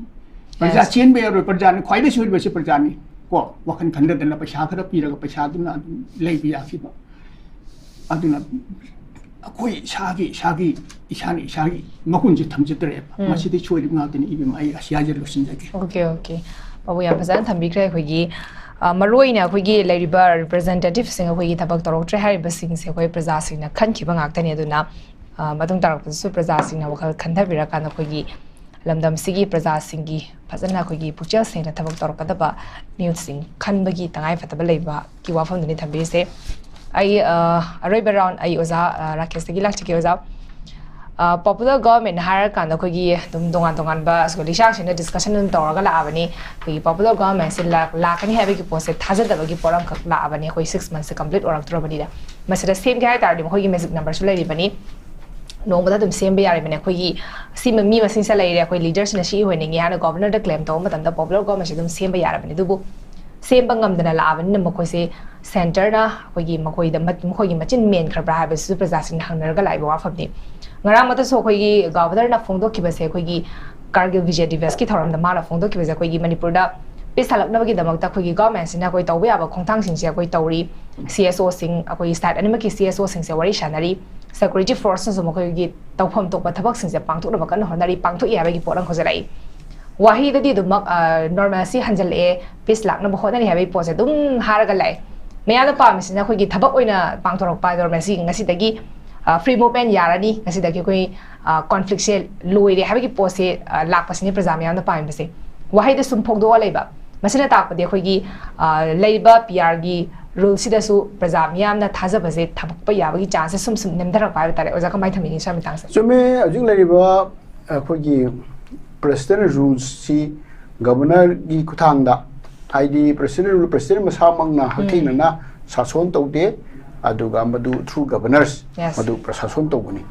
Perjalanan chain bayar perjalanan kau ini sulit masih perjalanan. Kau wakan khangdet dan apa syarat ada PR apa syarat tu na label ya sih ba. Aduna aku sagi isani makun je thamjedre. Masih di cuci ngata ni ibu mai asyik aja lusin lagi. Okay. Bawa yang pesan thambi kira kau Maroi na koi lariba representative sing koi tabak torok tre hari basing se koi praja sing na khan khiba ngak tani aduna matung tarak su praja sing na wakal khantha bira kana koi lamdam sigi praja sing gi phajana koi puchal sing na tabak torok kadaba news sing khan bagi tangai fataba leiba ki wafam ni thambi se ai aroi baround ai oza rakesh gi lak chike oza popular government hire kana koi dum dongan ba so lishak sing discussion dum toraga la abani koi popular government se la kani have ki pose thaja da bagi poram khak la abani koi 6 months complete orak tro bani da masada same kai tar dim koi magic number su lai bani no bada dum same be yare bani koi si mi masing sa lai re koi leaders na si hoining ya na governor da claim to matam da popular government se dum same be yare bani dubu same bangam dana la abani na koi se ꯁꯦꯟꯇꯔꯅ ꯑꯩꯈꯣꯏꯒꯤ ꯃꯈꯣꯏꯒꯤ ꯃꯆꯤꯟ ꯃꯦꯟꯈ꯭ꯔꯕ꯭ꯔꯥ ꯍꯥꯏꯕꯁꯤꯁꯨ ꯄ꯭ꯔꯖꯥꯁꯤꯡꯅ ꯍꯪꯅꯔꯒ ꯂꯥꯛꯏꯕ ꯋꯥꯐꯝꯅꯤ ꯉꯔꯥꯡꯃꯛꯇꯁꯨ ꯑꯩꯈꯣꯏꯒꯤ ꯒꯕꯔꯅꯔꯅ ꯐꯣꯡꯗꯣꯛꯈꯤꯕꯁꯦ ꯑꯩꯈꯣꯏꯒꯤ ꯀꯥꯔꯒꯤꯜ ꯕꯤꯖय ꯗꯤꯕꯁꯀꯤ ꯊꯧꯔꯝꯗ ꯃꯥꯅ ꯐꯣꯡꯗꯣꯛꯈꯤꯕꯁꯦ ꯑꯩꯈꯣꯏꯒꯤ ꯃꯅꯤꯄꯨꯔꯗ ꯄꯤꯁ ꯍꯜꯂꯛꯅꯕꯒꯤꯗꯃꯛꯇ ꯑꯩꯈꯣꯏꯒꯤ ꯒꯚꯔꯟꯃꯦꯟꯠꯁꯤꯅ ꯑꯩꯈꯣꯏ ꯇꯧꯕ ꯌꯥꯕ ꯈꯣꯡꯊꯥꯡꯁꯤꯡꯁꯦ ꯑꯩꯈꯣꯏ ꯇꯧꯔꯤ CSOꯁꯤꯡ ꯑꯩꯈꯣꯏꯒꯤ ꯁꯥꯏꯠ ꯑꯅꯤꯃꯛꯀꯤ CSOꯁꯤꯡꯁꯦ ꯋꯥꯔꯤ ꯁꯥꯟꯅꯔꯤ ꯁꯦꯀ꯭ꯌꯨꯔꯤꯇꯤ ꯐꯣꯔꯁꯅꯁꯨ ꯃꯈꯣꯏꯒꯤ ꯇꯧꯐꯝ ꯊꯣꯛꯄ ꯊꯕꯛꯁꯤꯡꯁꯦ ꯄꯥꯡꯊꯣꯛꯅꯕ ꯀꯟꯅ ꯍꯣꯠꯅꯔꯤ ꯄꯥꯡꯊꯣꯛꯏ ꯍꯥꯏꯕꯒꯤ ꯄꯣꯠ ꯑꯃ ꯍꯧꯖꯔꯛꯏ ꯋꯥꯍꯩꯗꯗꯤ ꯑꯗꯨꯃꯛ ꯅꯣꯔꯃꯦꯜꯁꯤ ꯍꯟꯖꯜꯂꯛꯑꯦ ꯄꯤꯁ ꯂꯥꯛꯅꯕ ꯍꯣꯠꯅꯔꯤ ꯍꯥꯏꯕꯒꯤ ꯄꯣꯠꯁꯦ ꯑꯗꯨꯝ ꯍꯥꯏꯔꯒ ꯂꯥꯛꯑꯦ ꯃꯌꯥꯝꯅ ꯄꯥꯝꯃꯤꯁꯤꯅ ꯑꯩꯈꯣꯏꯒꯤ ꯊꯕꯛ ꯑꯣꯏꯅ ꯄꯥꯡꯊꯣꯔꯛꯄ ꯅꯣꯔꯃꯦꯜꯁꯤ ꯉꯁꯤꯗꯒꯤ ꯐ꯭री ꯃꯨꯚꯃꯦꯟ ꯌꯥꯔꯅꯤ ꯉꯁꯤꯗꯒꯤ ꯑꯩꯈꯣꯏ ꯀꯣꯟꯐ꯭ꯂꯤꯛꯁꯦ ꯂꯣꯏꯔꯦ ꯍꯥꯏꯕꯒꯤ ꯄꯣꯠꯁꯦ ꯂꯥꯛꯄꯁꯤꯅꯤ ꯄ꯭ꯔꯖꯥ ꯃꯌꯥꯝꯅ ꯄꯥꯝꯃꯤꯕꯁꯦ ꯋꯥꯍꯩꯗ ꯁꯨꯝ ꯐꯣꯡꯗꯣꯛꯑ ꯂꯩꯕ ꯃꯁꯤꯅ ꯇꯥꯛꯄꯗꯤ ꯑꯩꯈꯣꯏꯒꯤ ꯂꯩꯔꯤꯕ PRꯒꯤ ꯔꯨꯜꯁꯤꯗꯁꯨ ꯄ꯭ꯔꯖꯥ ꯃꯤꯌꯥꯝꯅ ꯊꯥꯖꯕꯁꯦ ꯊꯕꯛꯄ ꯌꯥꯕꯒꯤ ꯆꯥꯟꯁꯦ ꯁꯨꯝ ꯅꯦꯝꯊꯔꯛꯄ ꯍꯥꯏꯕ ꯇꯥꯔꯦ ꯑꯣꯖꯥ ꯀꯃꯥꯏꯅ ꯊꯝꯕꯤꯅꯤ ꯁ꯭ꯋꯥꯏ ꯃꯇꯥꯡꯁꯦ ꯆꯨꯝꯃꯦ ꯍꯧꯖꯤꯛ ꯂꯩꯔꯤꯕ ꯑꯩꯈꯣꯏꯒꯤ ꯄ꯭ꯔꯦꯁꯤꯗꯦꯟ ꯔꯨꯜꯁꯁꯤ ꯒꯕꯔꯅꯔꯒꯤ ꯈꯨꯠꯊꯥꯡꯗ ꯍꯥꯏꯗꯤ ꯄ꯭ꯔꯦꯁꯤꯗꯦꯟ ꯃꯁꯥꯃꯛꯅ ꯍꯛꯊꯦꯡꯅꯅ ꯁꯥꯁꯣꯟ ꯇꯧꯗꯦ ꯑꯗꯨꯒ ꯃꯗꯨ ꯊ꯭ꯔꯨ ꯒꯕꯔꯅꯔꯁ ꯃꯗꯨ ꯁꯥꯁꯣꯟ ꯇꯧꯕꯅꯤ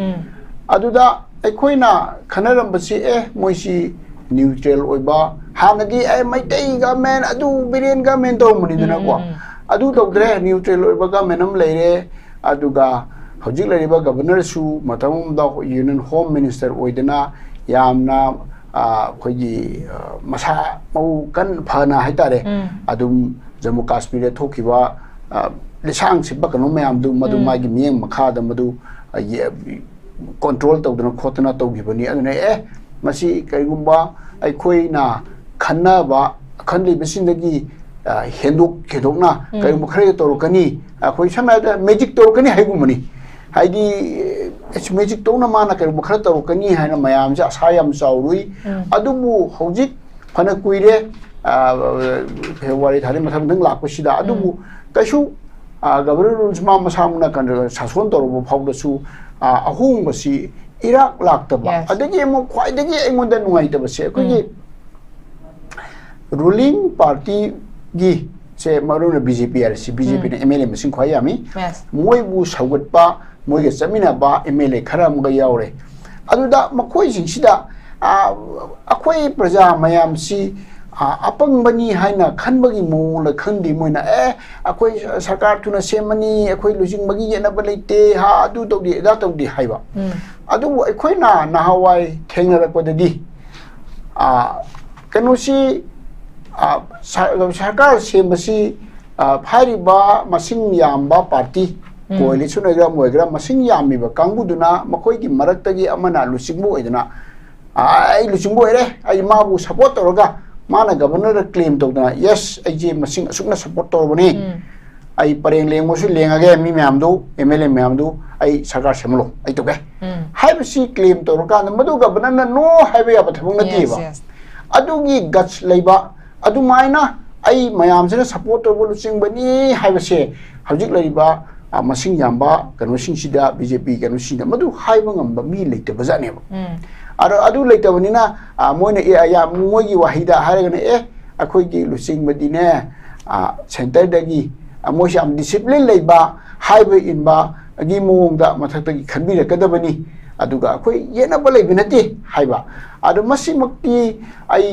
ꯑꯗꯨꯗ ꯑꯩꯈꯣꯏꯅ ꯈꯟꯅꯔꯝꯕꯁꯤ ꯃꯣꯏꯁꯤ ꯅ꯭ꯌꯨꯇ꯭ꯔꯦꯜ ꯑꯣꯏꯕ ꯍꯥꯟꯅꯗꯤ ꯃꯩꯇꯩ ꯒꯃꯦꯟ ꯑꯗꯨ ꯕꯤꯔꯦꯟ ꯒꯃꯦꯟ ꯇꯧꯔꯝꯕꯅꯤꯗꯅꯀꯣ ꯑꯗꯨ ꯇꯧꯗ꯭ꯔꯦ ꯅ꯭ꯌꯨꯇ꯭ꯔꯦꯜ ꯑꯣꯏꯕ ꯒꯃꯦꯟ ꯑꯃ ꯂꯩꯔꯦ ꯑꯗꯨꯒ ꯍꯧꯖꯤꯛ ꯂꯩꯔꯤꯕ ꯒꯕꯔꯅꯔꯁꯨ ꯃꯇꯝ ꯑꯃꯗ ꯌꯨꯅꯤꯌꯟ ꯍꯣꯝ ꯃꯤꯅꯤꯁꯇꯔ ꯑꯣꯏꯗꯅ ꯌꯥꯝꯅ ꯑꯩꯈꯣꯏꯒꯤ ꯃꯁꯥ ꯃꯎ ꯐꯅ ꯍꯥꯏꯇꯥꯔꯦ ꯑꯗꯨꯝ ꯖꯝꯃꯨ ꯀꯥꯁꯃꯤꯔꯗ ꯊꯣꯛꯈꯤꯕ ꯂꯤꯁꯥꯡ ꯁꯤꯠꯄ ꯀꯩꯅꯣ ꯃꯌꯥꯝꯗꯨ ꯃꯗꯨ ꯃꯥꯒꯤ ꯃꯤꯠꯌꯦꯡ ꯃꯈꯥꯗ ꯃꯗꯨ ꯀꯣꯟꯇ꯭ꯔꯣꯜ ꯇꯧꯗꯅ ꯈꯣꯠꯇꯅ ꯇꯧꯈꯤꯕꯅꯤ ꯑꯗꯨꯅ ꯃꯁꯤ ꯀꯔꯤꯒꯨꯝꯕ ꯑꯩꯈꯣꯏꯅ ꯈꯟꯅꯕ ꯈꯟꯂꯤꯕꯁꯤꯡꯗꯒꯤ ꯍꯦꯟꯗꯣꯛꯅ ꯀꯔꯤꯒꯨꯝꯕ ꯈꯔ ꯇꯧꯔꯛꯀꯅꯤ ꯑꯩꯈꯣꯏ ꯁꯝꯅ ꯍꯥꯏꯔꯕꯗ ꯃꯦꯖꯤꯛ ꯇꯧꯔꯛꯀꯅꯤ ꯍꯥꯏꯒꯨꯝꯕꯅꯤ ꯍꯥꯏꯗꯤ ꯃꯦꯖꯤꯛ ꯇꯧꯅ ꯃꯥꯅ ꯀꯔꯤꯒꯨꯝꯕ ꯈꯔ ꯇꯧꯔꯛꯀꯅꯤ ꯍꯥꯏꯅ ꯃꯌꯥꯝꯁꯦ ꯑꯁꯥ ꯌꯥꯝ ꯆꯥꯎꯔꯨꯏ ꯑꯗꯨꯕꯨ ꯍꯧꯖꯤꯛ ꯐꯅ ꯀꯨꯏꯔꯦ ꯐꯦꯕ꯭ꯔꯨꯋꯥꯔꯤ ꯊꯥꯗꯩ ꯃꯊꯪ ꯂꯥꯛꯄꯁꯤꯗ ꯑꯗꯨꯕꯨ ꯀꯩꯁꯨ ꯒꯕꯔꯅꯔ ꯔꯨꯜꯁ ꯃꯥ ꯃꯁꯥꯃꯛꯅ ꯁꯥꯁꯣꯟ ꯇꯧꯔꯕ ꯐꯥꯎꯕꯗꯁꯨ ꯑꯍꯣꯡꯕꯁꯤ ꯏꯔꯥꯛ ꯂꯥꯛꯇꯕ ꯑꯗꯒꯤ ꯑꯃꯨꯛ ꯈ꯭ꯋꯥꯏꯗꯒꯤ ꯑꯩꯉꯣꯟꯗ ꯅꯨꯡꯉꯥꯏꯇꯕꯁꯦ ꯑꯩꯈꯣꯏꯒꯤ ꯔꯨꯂꯤꯡ ꯄꯥꯔꯇꯤꯒꯤ ꯁꯦ ꯃꯔꯨꯑꯣꯏꯅ BJP ꯍꯥꯏꯔꯤꯁꯤ BJPꯅ MLA ꯃꯁꯤꯡ ꯈ꯭ꯋꯥꯏ ꯌꯥꯝꯃꯤ ꯃꯣꯏꯕꯨ ꯁꯧꯒꯠꯄ ꯃꯣꯏꯒ ꯆꯠꯃꯤꯟꯅꯕ MLA ꯈꯔ ꯑꯃꯒ ꯌꯥꯎꯔꯦ ꯑꯗꯨꯗ ꯃꯈꯣꯏꯁꯤꯡꯁꯤꯗ ꯑꯩꯈꯣꯏ प्रजा ꯃꯌꯥꯝꯁꯤ अपंगबनी हाइना खनबगी मोला खंदी मोइना अखोई सरकार थुना सेमनी अखोई लुजिंगबगी येनब लेते हा अदु तौदी एदा तौदी हाइबा अदु अखोइना नाहावाई थेंगरपददी कनोसी सरकार सेमसी फाइरिबा मसिंग यामबा पार्टी कोalition ओइग्रा मोइग्रा मसिंग यामीबा कांगुदुना मखोइगी मरक्तगी अमना लुजिंगबो ओइदना आई लुजिंगबो ओइरे आई माबु सपोर्ट तौरगा माना गवर्नर क्लेम तौदना यस अजे मसिंग असुकना सपोर्ट तौरबनी आई परेंग लेंगोसु लेंगागे मी म्यामदो MLA म्यामदो आई सरकार सेमलो आई तोगे हाइबसी क्लेम तौरका मदु गवर्नर नो हाइबे याब थबंग नतीबा अदुगी गट्स लेबा अदु माइना आई मयामसना सपोर्ट तौबो लुचिंगबनी हाइबसे हौजिक लेबा मसिंग यामबा कनोसिंगसिदा BJP कनोसिंदा मदु हाइबा ngamba मी लेतबा जानेबा अदु लेतबनिना मोइना या मोइगी वाहिदा हारगने अखोइगी लुचिंगबदिने सेंटर दगी मोइस याम डिसिप्लिन लेबा हाइबे इनबा अगी मोंगदा मथक्तगी खनबिरकदबनी अदुगा अखोइ येनबा लेबिनति हाइबा अदु मसिमक्ति आई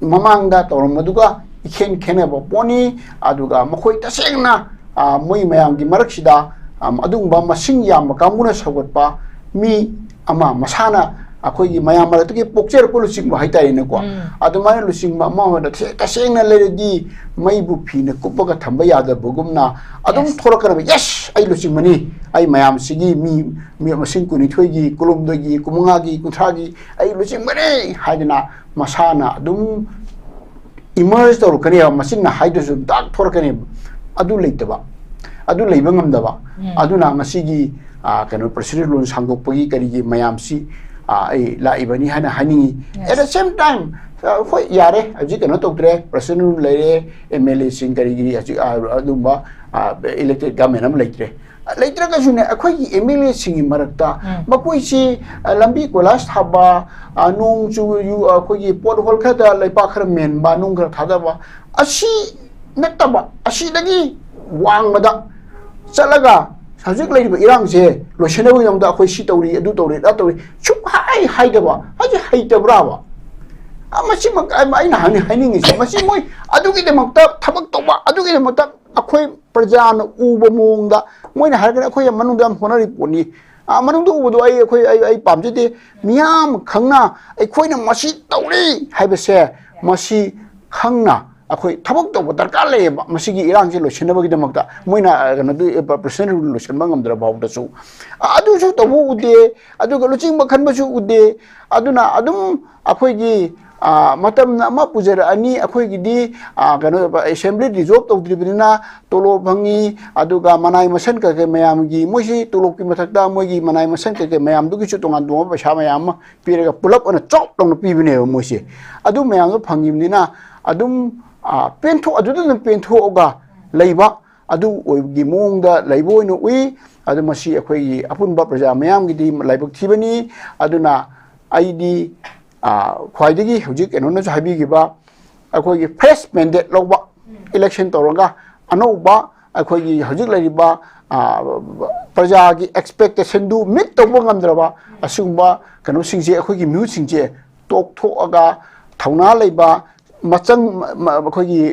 ममांगदा तौरमदुगा इखेन खेनेबा पोनी अदुगा मखोइ तसेंगना मोइ मयामगी मरक्सिदा अदुंबा मसिंग याम कामुना सगतपा मी अमा मसाना अखोइगी मयाम मरक्तगी पोक्चर को लुचिंगबा हाइतारेनको अदुमाय लुचिंगबा अमा होदा तसेंगना लेरदी मैबु फिने कुपगा थंबा यादबगुमना अदुम थोरकरबा yes I लुचिंगमनी I मयाम सिगी me मसिंग कुनि थोइगी कुलुमदगी कुमंगागी कुथागी I लुचिंगबने हाइदना मसाना अदुम emerge तौरकनी मसिंगना हाइदसु दाग थोरकनी अदु लेतबा अदु लेबा ngамदबा अदुना मसिगी कनो प्रेसिडेंट लोन सांगोपगी करिगी मयामसी आई लाइबनी हाना हानिंगी एट द सेम टाइम होय यारे अजि कनो तौद्रे प्रेसिडेंट लेरे MLA सिंग करिगी अजि अदुबा इलेक्टेड गवर्नमेंट हम लेत्रे लेत्रगसुने अखोइगी MLA सिंगी मरक्ता मकोइसी लंबी कोलास थाबा नोंग चु यु अखोइगी पोट होल खदा लेपा खर मेनबा नोंग खर थादाबा असी नत्तबा असी दगी वांगमदा चलगा हजिक लेरिबा इरांगसे लोसेनबो यमदा अखोइ सि तौरी अदु तौरी दा तौरी सुप high हाइदबा हजि हाइतब्राबा masi mak ai na hani ngi masi moi adu gi de makta thabak to ba adu gi de makta akhoi praja na uba mongda moi na harga akhoi manung dam honari poni manung du ubu do ai pam je de miyam khangna ai khoi na masi tawri haibe se masi khangna akhoi thabak to darkar le masi gi irang je lo shenaba gi de makta moi na na du percent lo shenba ngam dra baw da su adu su to bu ude adu ga lo ching ba khan ba su ude aduna adum akhoi gi matam na ma pujara ani akhoi gi di kano assembly dissolve to tribunal tolo bhangi aduga manai masan ka ke mayam gi moisi tolo ki mathakda moi gi manai masan ka ke mayam du gi chu tongan du ba sha mayam piraga pulap ona chok tong pi bine moisi adu mayam do phangi ni na adum pentho adu du pentho oga leiba adu oi gi mong da leibo no ui adu masi akhoi gi apun ba praja mayam gi di laibak thibani aduna aidi khwaidagi hujik enona jo habi gi ba akhoi gi fresh mandate loba election toronga anoba akhoi gi hujik lai ba praja gi expectation du meet to ngam draba asungba kanu singje akhoi gi mu singje tok thoaga thauna leiba machang akhoi gi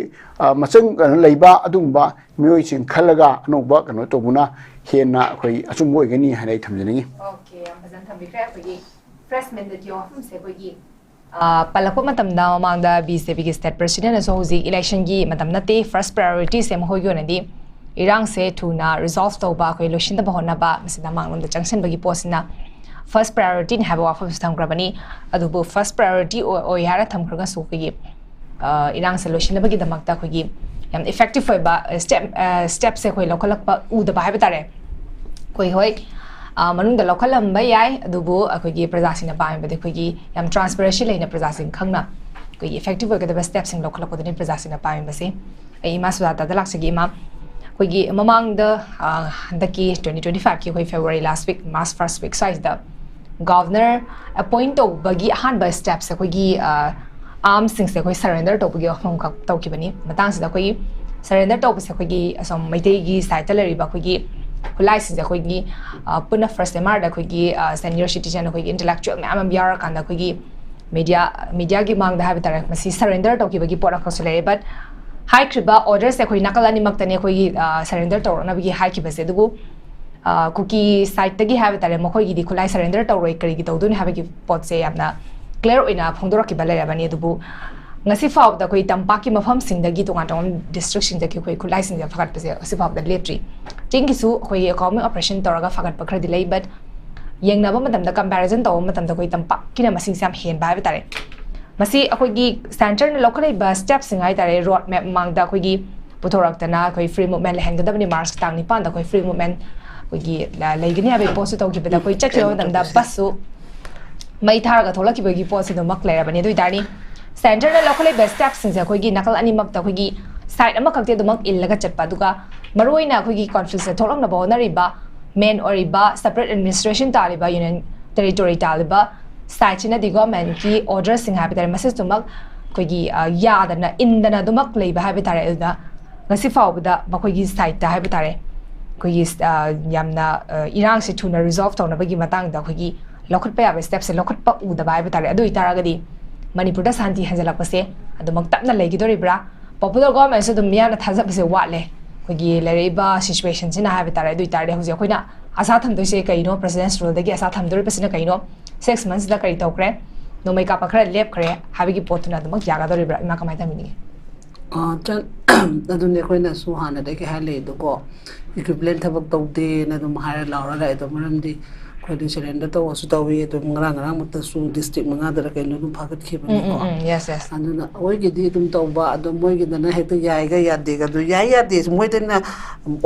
machang leiba adungba mioi sing khalaga anoba kanu tobuna hena akhoi asumoi gani hanai thamjani okay am bazan thambi kra khoi fresh mandate yo hum se khoi palakpa matamda mamangda BJP ki state president as hozi election gi matamna te first priority sem hoyo nadi irang se thuna resolve to ba khoi losin da bahona ba masina manglom da junction bagi posina first priority ni haba wafa stam grabani adubu first priority o yara tham khraga su gi irang se losin da bagi da makta khoi gi yam effective foi ba step se khoi lokalak pa u da ba ha betare khoi hoi manung da local lam bai ai adubu akhoi gi praja sina ba ba de khoi gi yam transparency leina praja sing khangna koi effective ga the best steps sing local ko de praja sina ba ba se ai ma SUJATA da lak se gi ma khoi gi mamang da the ki 2025 ki khoi February last week mass first week size the governor appoint to bagi han ba steps khoi gi arm sing se khoi surrender to bagi hong ka to ki bani matang se da khoi surrender to se khoi gi asom maitei gi site la ri ba khoi gi license da khoi gi puna first MR da khoi gi senior citizen khoi gi intellectual ma yar kan da khoi gi media gi mang da ha bitare masi surrender to ki bagi pora khosule but high kriba order se khoi nakala ni maktane khoi gi surrender to na bagi high ki base dubu cookie site tagi ha bitare mo khoi gi di khulai surrender to roi kari gi to dun ha bagi pot se amna clear oina phongdora ki balaya bani dubu ngasi faw da koi tampa ki mafam sing da gi tonga tong district sing da ki koi khulai sing da fakat pase asi faw da leptri ting ki su koi economic operation toraga fakat pakra dilai but yeng na ba matam da comparison to matam da koi tampa ki na masing sam hen ba tare masi akoi gi center na local ba step sing ai tare road map mang da koi gi putorak ta na koi free movement le hen ga da ni mars tang ni pan da koi free movement koi gi la lai gni abe post to ki ba da koi chak lo da basu mai thar ga thola ki ba gi post do mak le ra bani doi tani center na local best steps sing ja khoi gi nakal ani mak ta khoi gi side ama khakte do mak il laga chatpa duga maroi na khoi gi conflict se tholak na ba na riba main or riba separate administration taliba union territory taliba side china di government ki order sing ha bitar message to mak khoi gi ya da na in da na do mak leiba ha bitare da ngasi faw da ba khoi gi side ta ha bitare khoi gi yamna irang se thuna resolve to na ba gi matang da khoi gi lokhat pa ya step se lokhat pa u da ba bitare adu itara ga di manipur da santi hanjala pase adumak tapna legi doribra popular government se dum yana thajab se watle khogi lereba situation sina ha bitare dui tare hoje khoina asa tham doi se kaino president role dagi asa tham dori pasina kaino 6 months da kai tokre no mai ka pakra lep kre habigi potuna dumak yaga doribra ima kamai tamini chan adune khoina su hana de ke hale do ko equivalent thabak tawde na dum hara laura la do maramdi khoi surrender to wasu tawi to ngrang mutta su district manga dara kai lu phagat khi bani ko yes anduna oi gi di dum tawba adum moi gi dana hekta yai ga ya de ga du ya de moi tena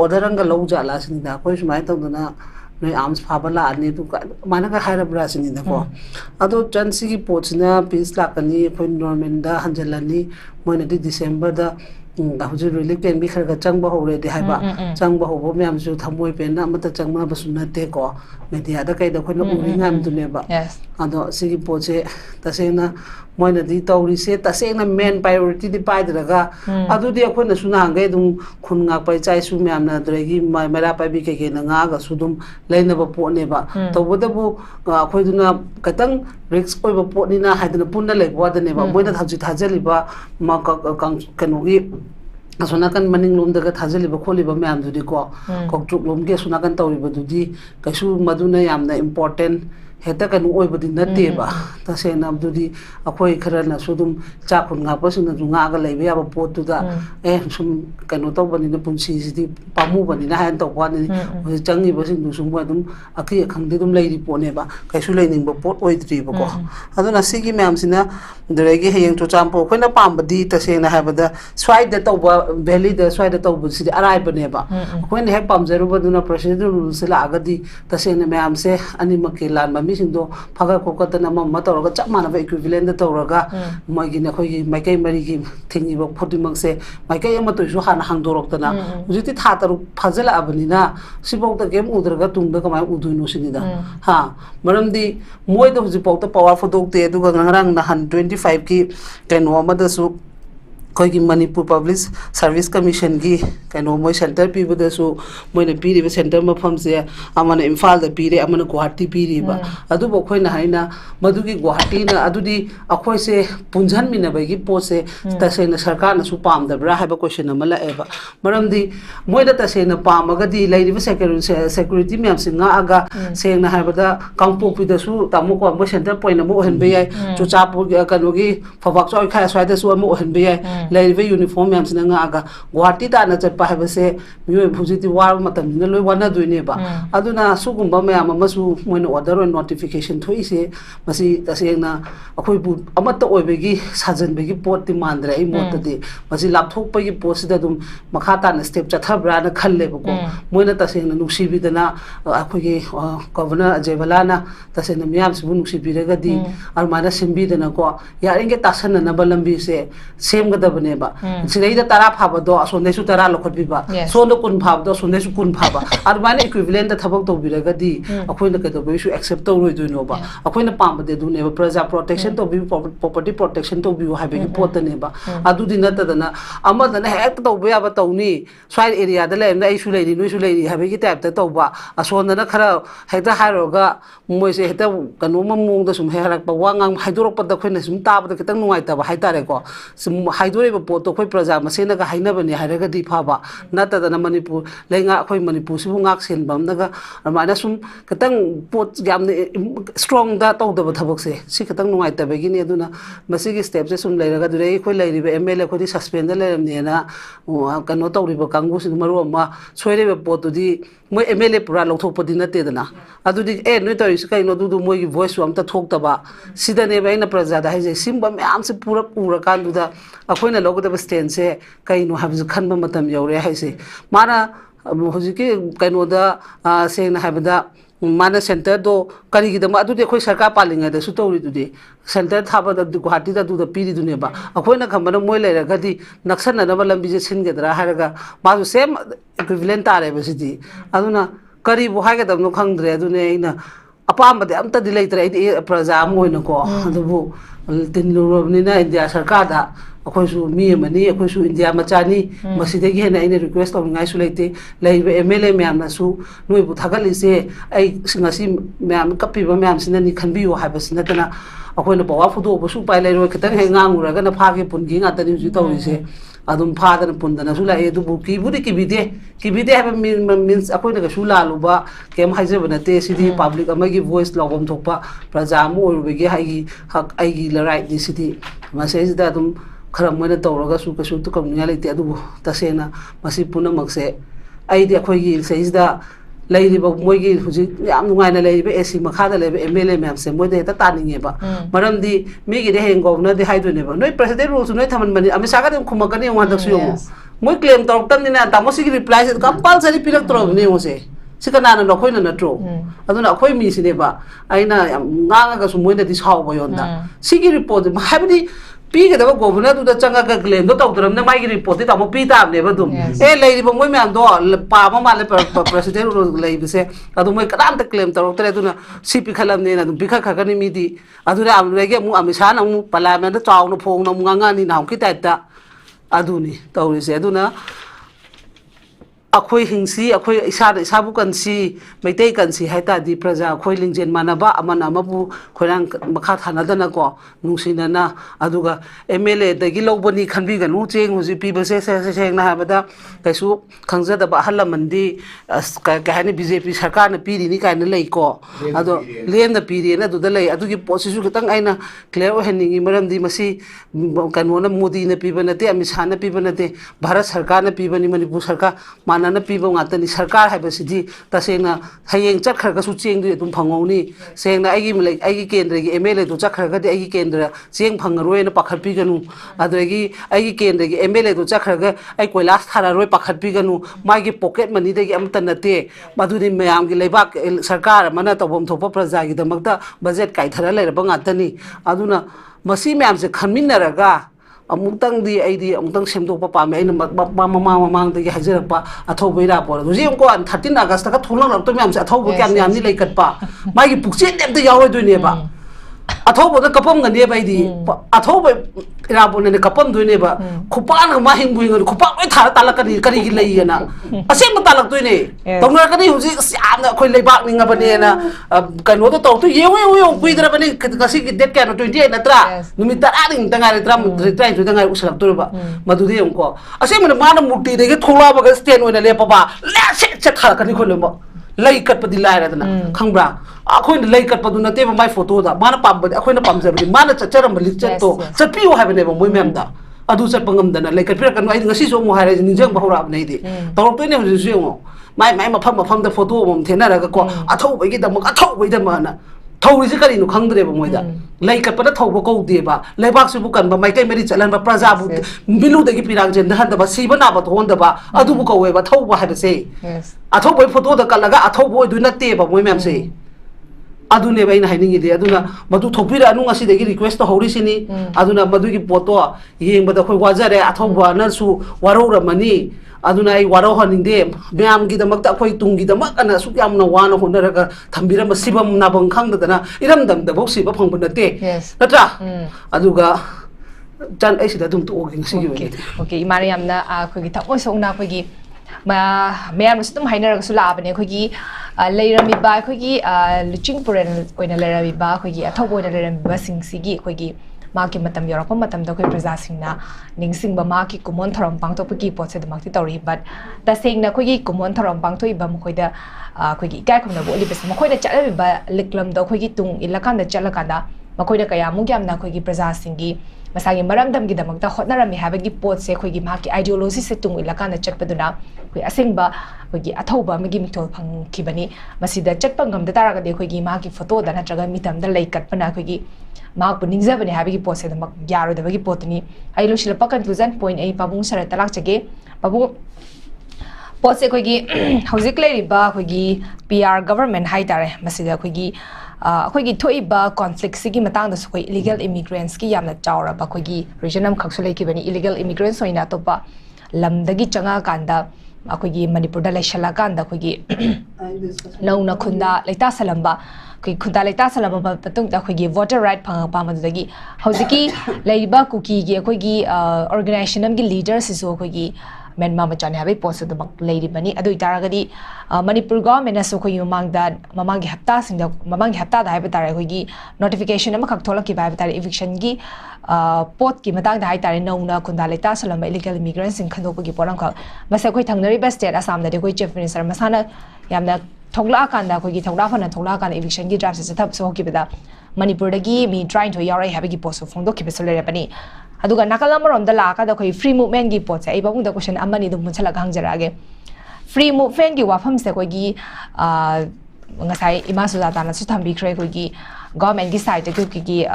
order ang ga lo jala sin da koi smai tawduna noi arms phabala ani tu mana ka haira bra sin da ko ado chansi gi pochna peace la kani khoi norman da hanjalani moi na di December da hujur relief ken bi kharga changba hore de haiba changba hobo myam su thamoi pen na mata changma basuna te ko media da kai da khoi na uri ngam tu ne ba ado sigi poche ta se na moina di tauri se ta se na main priority di pai daga adu di akhoi na suna ngai dum khun nga pai chai su myam na dregi mera pai bi ke na nga ga su dum leina ba po ne ba to boda bu akhoi duna katang risk oi ba po ni na haidna punna le bo da ne ba moina thaji thajali ba ma kanu gi asuna kan maning lom daga thajali ba kholi ba myam du di ko koktruk lom ge suna kan tauri ba du di kaisu maduna yamna important heta kan oi budi nate ba ta se nam du di akhoi khara na sudum cha khun nga pa suna du nga ga leibe ya ba pot tu da sum kanu to bani na punsi si di pamu bani na han to kwa ni changi ba sing du sum ba dum akhi khang de dum lei ri po ne ba kai su lei ning ba pot oi tri ba ko aduna sigi myam sina deregi heyeng to champo khoina pam badi ta se na ha ba da swai da to ba valley da swai da to bu si arai ba ne ba khoina he pam zeru ba duna procedural rules la ga di ta se na myam se ani ma ke lan ma mi sing do phaga ko ka na ma to ga chap mana ba equivalent da to ga ma gi na khoi gi mai kai mari gi thingi ba photi mang se mai kai ma to su han hang do rok ta na jiti tha taru phajala abani na sibok da game udra ga tung da ka mai udu no sini da ha maram di moi da huji pok ta power photo te du ga ngarang na 125 ki kaino ma da su koi ki manipur public service commission gi kaino moi center pi bada su moi na pi ri center ma pham se amana imphal da pi re amana guwahati pi ri ba adu bo khoi na haina madu gi guwahati na adu di akhoi se punjan mi na ba gi po se ta se na sarkar na su pam da bra ha ba question amala e ba maram di moi da ta se na pam ga di lai ri security myam se nga aga se na ha ba da kangpo pi da su tamu ko mo center point na mo hen be ai chu cha pu ka no gi phawak choi kha swai da su mo hen be ai leive uniform yam sina nga aga guwahati ta na chat pa ha ba se mi phujiti war matam na loi wana duine ba aduna sugumba mayam ma su moina order and notification thoi se masi tasena akhoi bu amata oibegi sajan begi pot ti mandra ai mot de masi lapthok pa gi post da dum makha ta na step chathabra na khalle ba ko moina tasena nuksi bi dana akhoi gi governor ajebala na tasena miyam su nuksi bi rega di armana simbi dana ko yaringe tasana na balambi se sem ga bane ba sinai da tara phaba do sonde su tara lokhot bi ba sondo kun phab do sonde su kun phaba armana equivalent da thabak to bi rega di akhoi na ka do bi su accept to roi do no ba akhoi na pam de du ne ba praja protection to bi property protection to bi ha be gi pot ne ba adu din na ta dana ama dana hek to ba ba to ni swai area da le na isu le ni no isu le ni ha be gi type ta to ba asonda na khara hekta hairo ga moi se heta kanu ma mung da sum herak ba wangang haidorok pa da khoi na sum ta ba da kitang nuai ta ba hai tare ko sum haidore ba pot to khoi praja ma se na ga haina ba ni hairaga di pha ba na ta dana manipur lenga khoi manipur su ngak sen bam na ga armana sum kitang pot gam strong da to da ba thabak se si kitang nuai ta ba gi ni aduna masi gi step se sum leiraga du rei khoi leiri ba ml khoi di suspend da le ne na kanu to ri ba kangu si maru ma soire ba pot to di moi ml pura lothok pa di na te dana adu di noi to is kai no du moi gi voice am ta thok ta ba sida ne ba ina praja da hai je simba me am se pura pura kan du da akhoi na log da ba stand se kai no ha khan ba matam yore hai se mana hoji ki kai no da se na ha ba da mana center do kari gi da ma adu de khoi sarkar palinga da su to ri du de center thaba da guwahati da du da piri du ne ba akhoi na khambana moi le ra ga di naksan na ba lambi je sin ge dra ha ga ma du same equivalent ta re ba si di aduna kari bu ha ga da no khang dre adu ne ina apam ba de am ta di le tre di praja moi na ko adu bu tin lu ni na india sarkar da akhoi su mi mani akhoi su india machani maside gi na ina request to ngai su leite leibe mla myam na su noi bu thagali se ai singasi myam kapi ba myam sina ni khanbi yo ha ba sina tana akhoi na bawa photo bu su pai lai ro kitang he ngang ura ga na pha ge pun gi nga ta ni ju to ri se adum pha da pun da na su la e du bu ki bu di ki bide ha means akhoi na ga su la lu ba kem hai je bana te sidi public ama gi voice logom thokpa praja mu or be gi hai gi hak ai gi la right ni sidi ma se da dum khara moina tawraga su ka su to kam nya leite adu tasena masi puna makse ai de khoi gi seis da leiri ba moi gi huji yam ngai na leiri ba esi makha da lebe mla map se moi de ta taninge ba maram di mi gi de heng governor de hai do ne ba noi president rules noi thaman mani ami saga de khuma ka ne wa dak su yo moi claim tor tan ni na ta mo si gi reply se compulsory pirak tro ne mo se sikana na khoi na tro aduna khoi mi sine ba aina nga ga su moi na di saw ba yon da sigi report ma ha bi पीगदब governor चंगा claim तौदरम माई report तब पी ताबने लेब मोई मैम पाब माले प्रेसिडेंट लेबसे मोई कदाम क्लेम तौरते सी पीखलने पीखनी मीदी अमित शाह पार्लियामेंट चाउन फोन गानी नाउकी टाइप तौरीसे अखोई हिंसी अखोई इसाबु कंसी मैतै कंसी हाइतादी प्रजा अखोई लिंजेन मानबा अमन अमबु खोरांग मखा थानदना को नुसिनना अदुगा एमएलए दगी लौबनी खनबिगनु चेंग हुजि पीबसे सेंगना हाबदा कैसु खंगजदबा हलमंदी कहने बीजेपी सरकार ने पीरिनी काइन लेको अदो लेमना पीरिना दुदा ले अदुगी पोसिसु खतंग आइना क्लियर ओहनिंगी मरमदी मसी कनोना मोदी ने पीबनते अमित शाह ने पीबनते भारत सरकार ने पीबनी मणिपुर सरकार मानना पीबो गातनी सरकार हाइबसिदी तसेंगना हयेंग चखरगसु चेंगदु तुम फंगौनी सेंगना आइगी केंद्र की एमएलए दु चखरगदि आइगी केंद्र चेंग फंगरोयना पाखरपीगनु अदगी आइगी केंद्र की एमएलए दु चखरग आइ कोइलास थारारोय पाखरपीगनु मागी पॉकेट मनी दगी अमत नते मदुदि मयाम की लेबाक सरकार मना तबम थोप प्रजा की दमकता बजेट काइथरा लेरब गातनी अदुना मसी मयाम से खमिनरगा अमुतंग अमुतंग सेमदोप पामे ममांग हाजरप अथौबैरा पोर को 13 अगस्त का थोलंग मैम से अथौब क्या यानी लेकटपा मागी पुक्चेन यावदोनेबा अथौबद कपमगनेब अथौब इराबोने कपमदोनेबा खुपान माहिंग बुइंग खुपा लोई थारा तालकनी करिगी लेयना असेम तालकतोने तौनरकनी हुजि यामना अखोय लेबाक निंगबनेना कनोदो तौतु येउ कुइदरबने कसी डेट क्या 28 नत्रा नुमित 10 तंगारे 30 तंगारे उसलक्तोबा मदुदे हमको असेम माना मुक्ति देगे थोलाबग स्टेन ओइना लेपबा लेसे से थालकनी खोलमो लई कटपदि लायरदना खंब्रा अखोइन लई कटपदु नते माय फोटोदा माना पाबदि अखोइन पामजबदि माना चचरम लिचतो चपियो हाबनेबो मोय मेमदा अदु चपंगमदना लई कटपिरकन आइ ngasi so mo haire ninjang bahura nei di tawtoine hu ju yo mai mafam da photo mom thenaraga ko athau gi da mak athau gi da mana thौरी से करी नु खंगद्रे ब मोइदा लै कपना थौब को देबा लेबाक सुबु कन बा माइकै मेरि चलन बा प्रजा बु मिलु दगी पिरांग जेन दहन दबा सिबा ना बा थोन दबा अदु बु कौवे बा थौब हाबसे अथौ बय फोटो द कलगा अथौ बय दु नते बा मोइ मैम से अदु ने बाइन हाइनिंग दे अदुना मदु थोपिरा नु ngasi दगी रिक्वेस्ट हौरी सिनी अदुना मदु की फोटो येंग बदा खोइ वाजरे अथौ बा नसु वारौर मनी अदुना आई वारो हनिंदे म्याम की दमक अखोई तुंगी दमक अना सुक यामना वाना होनरगा थंबिरम सिबम नाबं खंगदना इरम दम दबो सिबा फंग बनते नत्रा अदुगा चन ऐसिदा दुम तोगिंग सिगी ओके इमारी यामना अखोगी थमो सोना अखोगी मैम तुम हाइनरगसु लाबने अखोगी लेरमिबा अखोगी लुचिंग पुरन ओइना लेरमिबा अखोगी अथौब ओइना लेरमिबा सिंगसिगी अखोगी माकी मतम योरप मतम द कोई प्रजा सिंगना निंगसिंग बा की कुमोन थरम पांगतोपकी पोसे दमक्ति तौरी बट तसेंगना कोई कुमोन थरम पांगतोइ बा मखोइदा कोई इकाय खुमना बोली बेस मखोइदा चलबा लिक्लम द कोई तुंग इलकांदा चलकादा मखोइदा कया मुग्यामना कोई प्रजा सिंगी मसागी मरमदम की दमक्ता होटनरमी हाबगी पोत से कोई माकी आइडियोलॉजी से तुंग इलकांदा चटपदुना कोई असेंगबा कोई अथौबा मगी मिथोल फंगखिबनी मसिदा चटपंगम द तारागदे कोई माकी फोटो द नत्रगा मितम द लेकटपना कोई माक निंगजबने हाबगी पोसे दमक यारोदबगी पोतनी आई लोशिलप conclusion point A पाबुंग sir तलाकचगे Pabu पोसे कोई हौजिक लेरिबा कोई पीआर गवर्नमेंट हाई तारे मसिदा कोई अखोई थोइबा कॉन्फ्लिक्ट सिगी मतंग दस कोई इलीगल इमिग्रेंट्स की यामना चावरबा कोई रीजन खक्सु लेकिबनी इलीगल इमिग्रेंट्स होइना तोपा लमदगी चंगा कांदा अखोई मणिपुर दा लेशला कांदा कोई नौना खुंदा लेता सलंबा कोई खुदा लेता सलंबा पतुंग दा कोई वोटर राइट फंगपा मदगी हौजिकी लेरिबा कुकी गे कोई ऑर्गेनाइजेशन की लीडर सिसो कोई मेनमा मचाने हाबे पोस्ट दमक लेरिबनी अदु इतारगदी मणिपुर गवर्नमेंट असो कोई ममांगी हप्ता दा हाबे तारे कोई नोटिफिकेशन अमा खक थोलक की हाबे तारे इविक्शन की पोट की मतंग दा हाय तारे नौना खुंदा लेता सलम इलीगल इमिग्रेंट्स सिंग खंदोपगी पोरम खक मसे कोई थंगनरी स्टेट आसाम दा कोई चीफ मिनिस्टर मसाना यामना थोगला कांदा कोई थोगला फना थोगला कांदा इविक्शन की ड्राफ्ट से थप सो होकिबदा मणिपुर दगी मी ट्राइंग टू यारे हाबे की post फोंदो Kibe सोलेरबनी अदुगा नाकलमरोम the Laka the कोई फ्री मूवमेंट की पोट से आई बाबू द क्वेश्चन अमनी दु मुछला हंगजरागे फ्री मूवमेंट की वाफम से कोई ngasai ima SUJATA na su thambi khre koi gi government gi side ki